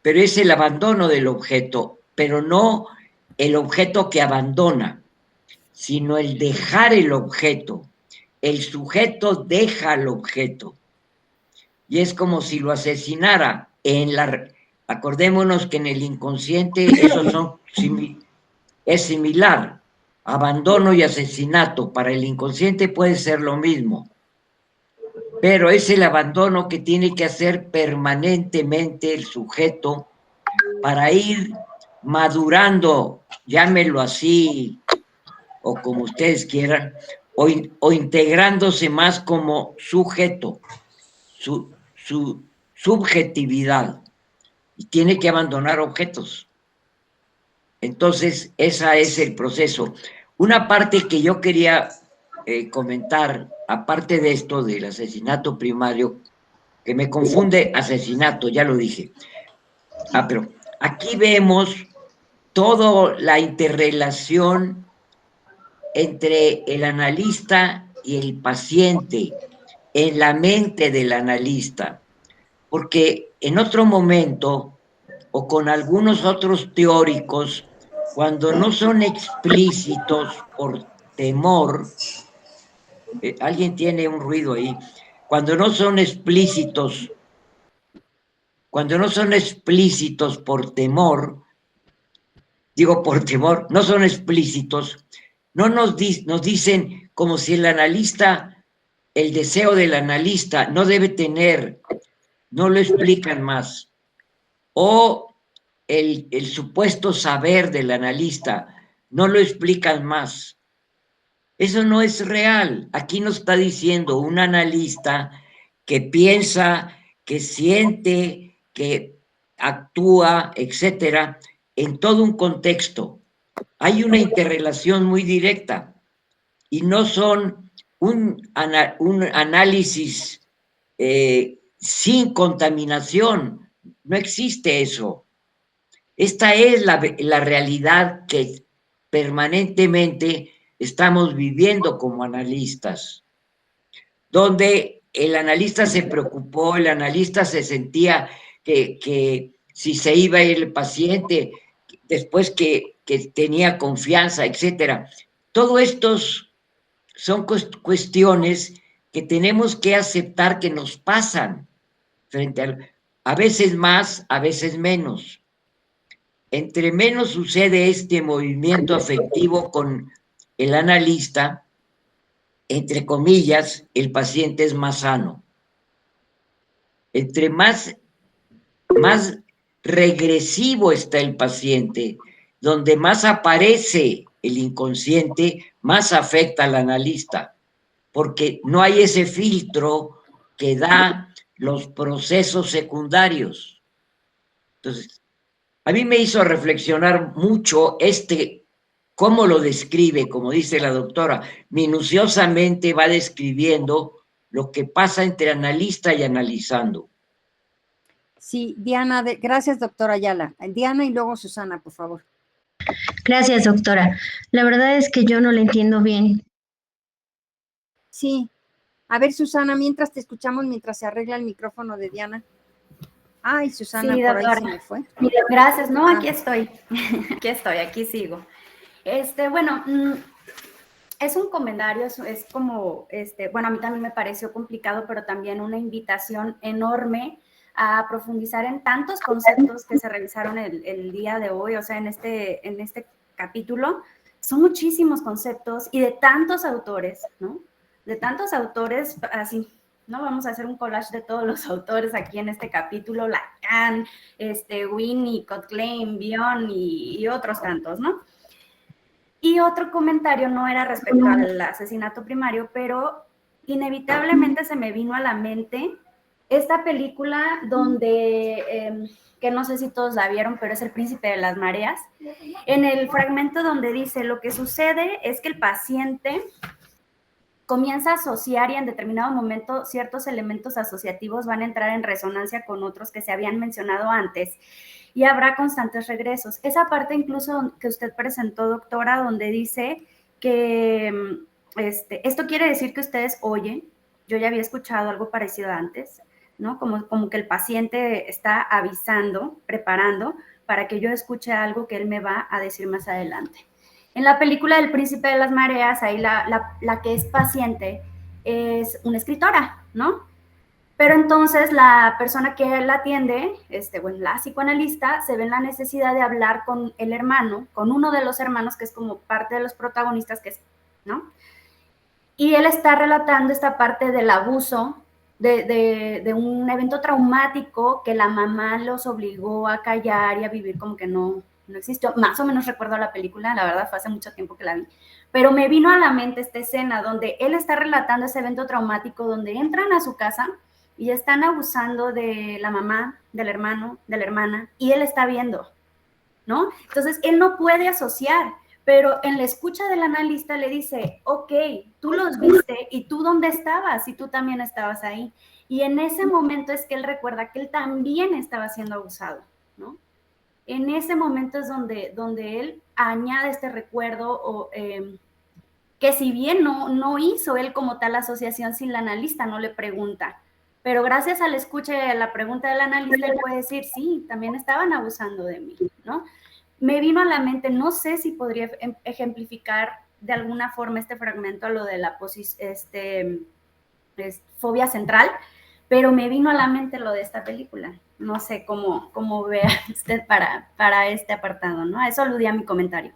Speaker 5: pero es el abandono del objeto, pero no el objeto que abandona, sino el dejar el objeto. El sujeto deja el objeto. Y es como si lo asesinara. Acordémonos que en el inconsciente eso es similar. Abandono y asesinato. Para el inconsciente puede ser lo mismo. Pero es el abandono que tiene que hacer permanentemente el sujeto para ir madurando, llámelo así, o como ustedes quieran, o integrándose más como sujeto, su subjetividad, y tiene que abandonar objetos. Entonces, ese es el proceso. Una parte que yo quería comentar, aparte de esto del asesinato primario, que me confunde asesinato, ya lo dije. Pero aquí vemos toda la interrelación entre el analista y el paciente en la mente del analista, porque en otro momento, o con algunos otros teóricos, cuando no son explícitos por temor, alguien tiene un ruido ahí, cuando no son explícitos por temor, no son explícitos, no nos dicen como si el deseo del analista no debe tener, no lo explican más, o el supuesto saber del analista, no lo explican más. Eso no es real. Aquí nos está diciendo un analista que piensa, que siente, que actúa, etcétera, en todo un contexto. Hay una interrelación muy directa y no son un análisis sin contaminación. No existe eso. Esta es la realidad que permanentemente estamos viviendo como analistas, donde el analista se preocupó, el analista se sentía que si se iba a ir el paciente, después que tenía confianza, etcétera. Todo estos son cuestiones que tenemos que aceptar que nos pasan a veces más, a veces menos. Entre menos sucede este movimiento afectivo con el analista, entre comillas, el paciente es más sano. Entre más regresivo está el paciente, donde más aparece el inconsciente, más afecta al analista, porque no hay ese filtro que da los procesos secundarios. Entonces, a mí me hizo reflexionar mucho cómo lo describe, como dice la doctora, minuciosamente va describiendo lo que pasa entre analista y analizando.
Speaker 1: Sí, Diana, gracias, doctora Ayala. Diana y luego Susana, por favor.
Speaker 7: Gracias, doctora. La verdad es que yo no la entiendo bien.
Speaker 1: Sí. A ver, Susana, mientras te escuchamos, mientras se arregla el micrófono de Diana. Ay, Susana,
Speaker 2: sí,
Speaker 1: por ahí se me fue.
Speaker 2: Gracias, no, aquí estoy. Aquí sigo. Bueno, es un comentario, es como, bueno, a mí también me pareció complicado, pero también una invitación enorme a profundizar en tantos conceptos que se revisaron el día de hoy, o sea, en este capítulo. Son muchísimos conceptos y de tantos autores, ¿no? De tantos autores, así, ¿no? Vamos a hacer un collage de todos los autores aquí en este capítulo, Lacan, Winnicott, Coquelin, Bion y otros tantos, ¿no? Y otro comentario no era respecto al asesinato primario, pero inevitablemente se me vino a la mente esta película donde, que no sé si todos la vieron, pero es El Príncipe de las Mareas, en el fragmento donde dice, lo que sucede es que el paciente comienza a asociar y en determinado momento ciertos elementos asociativos van a entrar en resonancia con otros que se habían mencionado antes y habrá constantes regresos. Esa parte incluso que usted presentó, doctora, donde dice que esto quiere decir que ustedes oyen, yo ya había escuchado algo parecido antes, ¿no? Como que el paciente está avisando, preparando para que yo escuche algo que él me va a decir más adelante. En la película del Príncipe de las Mareas, ahí la que es paciente es una escritora, ¿no? Pero entonces la persona que la atiende, bueno, la psicoanalista, se ve en la necesidad de hablar con el hermano, con uno de los hermanos que es como parte de los protagonistas, que es, ¿no? Y él está relatando esta parte del abuso, de un evento traumático que la mamá los obligó a callar y a vivir como que no existió. Más o menos recuerdo la película, la verdad fue hace mucho tiempo que la vi, pero me vino a la mente esta escena donde él está relatando ese evento traumático, donde entran a su casa y están abusando de la mamá, del hermano, de la hermana, y él está viendo, ¿no? Entonces él no puede asociar, pero en la escucha del analista le dice, ok, tú los viste y tú dónde estabas y tú también estabas ahí. Y en ese momento es que él recuerda que él también estaba siendo abusado, ¿no? En ese momento es donde él añade este recuerdo que si bien no hizo él como tal asociación sin la analista, no le pregunta, pero gracias a la escucha y a la pregunta del analista, él puede decir, sí, también estaban abusando de mí, ¿no? Me vino a la mente, no sé si podría ejemplificar de alguna forma este fragmento a lo de la fobia central, pero me vino a la mente lo de esta película. No sé cómo vea usted para este apartado, ¿no? A eso aludía mi comentario.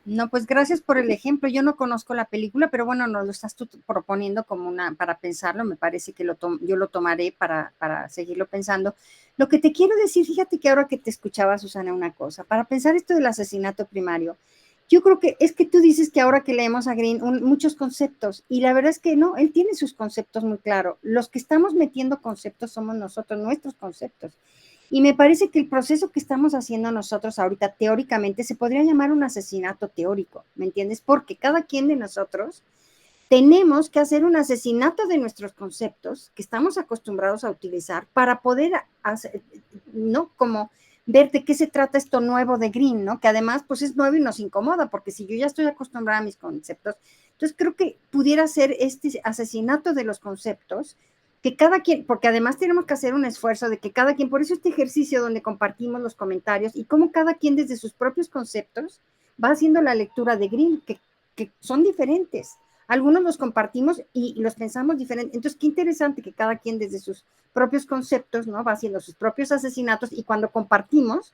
Speaker 1: No, pues gracias por el ejemplo. Yo no conozco la película, pero bueno, nos lo estás tú proponiendo como para pensarlo. Me parece que yo lo tomaré para seguirlo pensando. Lo que te quiero decir, fíjate que ahora que te escuchaba, Susana, una cosa, para pensar esto del asesinato primario, yo creo que es que tú dices que ahora que leemos a Green, muchos conceptos, y la verdad es que no, él tiene sus conceptos muy claros. Los que estamos metiendo conceptos somos nosotros, nuestros conceptos. Y me parece que el proceso que estamos haciendo nosotros ahorita, teóricamente, se podría llamar un asesinato teórico, ¿me entiendes? Porque cada quien de nosotros tenemos que hacer un asesinato de nuestros conceptos que estamos acostumbrados a utilizar para poder hacer, ¿no? Como ver de qué se trata esto nuevo de Green, ¿no? Que además, pues es nuevo y nos incomoda, porque si yo ya estoy acostumbrada a mis conceptos, entonces creo que pudiera ser este asesinato de los conceptos, que cada quien, porque además tenemos que hacer un esfuerzo de que cada quien, por eso este ejercicio donde compartimos los comentarios y cómo cada quien desde sus propios conceptos va haciendo la lectura de Green, que son diferentes. Algunos los compartimos y los pensamos diferente. Entonces, qué interesante que cada quien desde sus propios conceptos, ¿no? Va haciendo sus propios asesinatos y cuando compartimos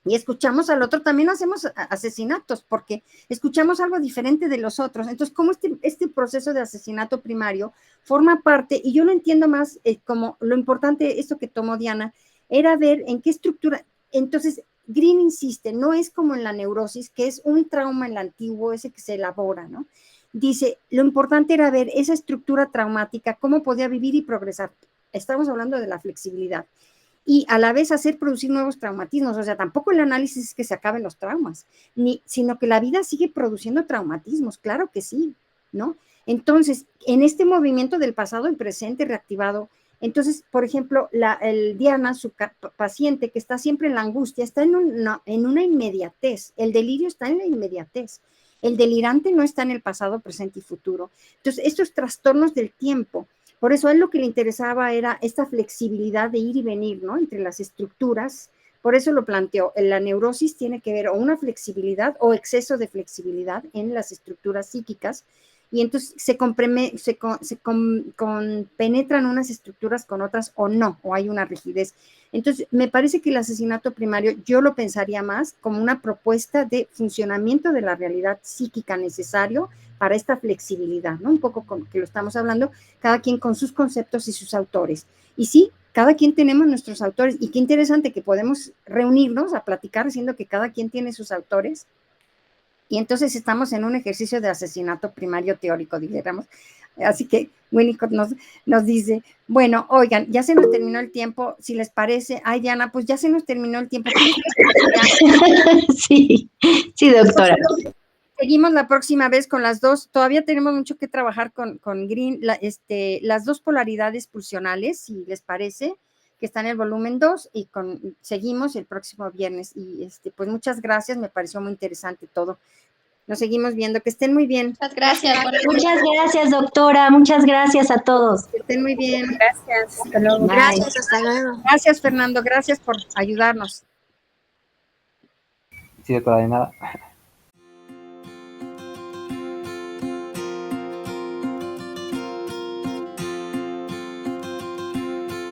Speaker 1: y escuchamos al otro, también hacemos asesinatos porque escuchamos algo diferente de los otros. Entonces, como este proceso de asesinato primario forma parte, y yo lo entiendo más como lo importante, esto que tomó Diana, era ver en qué estructura. Entonces, Green insiste, no es como en la neurosis, que es un trauma en el antiguo, ese que se elabora, ¿no? Dice, lo importante era ver esa estructura traumática, cómo podía vivir y progresar. Estamos hablando de la flexibilidad. Y a la vez producir nuevos traumatismos. O sea, tampoco el análisis es que se acaben los traumas, sino que la vida sigue produciendo traumatismos, claro que sí, ¿no? Entonces, en este movimiento del pasado y presente reactivado, entonces, por ejemplo, Diana, su paciente que está siempre en la angustia, está en una inmediatez, el delirio está en la inmediatez, el delirante no está en el pasado, presente y futuro. Entonces, estos trastornos del tiempo, por eso a él lo que le interesaba era esta flexibilidad de ir y venir, ¿no? Entre las estructuras, por eso lo planteó. La neurosis tiene que ver o una flexibilidad o exceso de flexibilidad en las estructuras psíquicas y entonces se compenetran unas estructuras con otras o no, o hay una rigidez. Entonces, me parece que el asesinato primario yo lo pensaría más como una propuesta de funcionamiento de la realidad psíquica necesario para esta flexibilidad, ¿no? Un poco como que lo estamos hablando, cada quien con sus conceptos y sus autores. Y sí, cada quien tenemos nuestros autores, y qué interesante que podemos reunirnos a platicar diciendo que cada quien tiene sus autores, y entonces estamos en un ejercicio de asesinato primario teórico, dijéramos. Así que Winnicott nos dice, bueno, oigan, ya se nos terminó el tiempo, si les parece, ay Diana, pues ya se nos terminó el tiempo.
Speaker 7: Sí, sí, doctora.
Speaker 1: Seguimos la próxima vez con las dos, todavía tenemos mucho que trabajar con Green, las dos polaridades pulsionales, si les parece, que está en el volumen 2, y seguimos el próximo viernes. Y pues muchas gracias, me pareció muy interesante todo. Nos seguimos viendo, que estén muy bien.
Speaker 9: Muchas gracias.
Speaker 7: Muchas gracias, doctora. Muchas gracias a todos.
Speaker 1: Que estén muy bien.
Speaker 4: Gracias. Hasta luego.
Speaker 7: Bye.
Speaker 13: Gracias, hasta luego.
Speaker 1: Gracias, Fernando. Gracias por ayudarnos.
Speaker 14: Sí, doctora, de nada.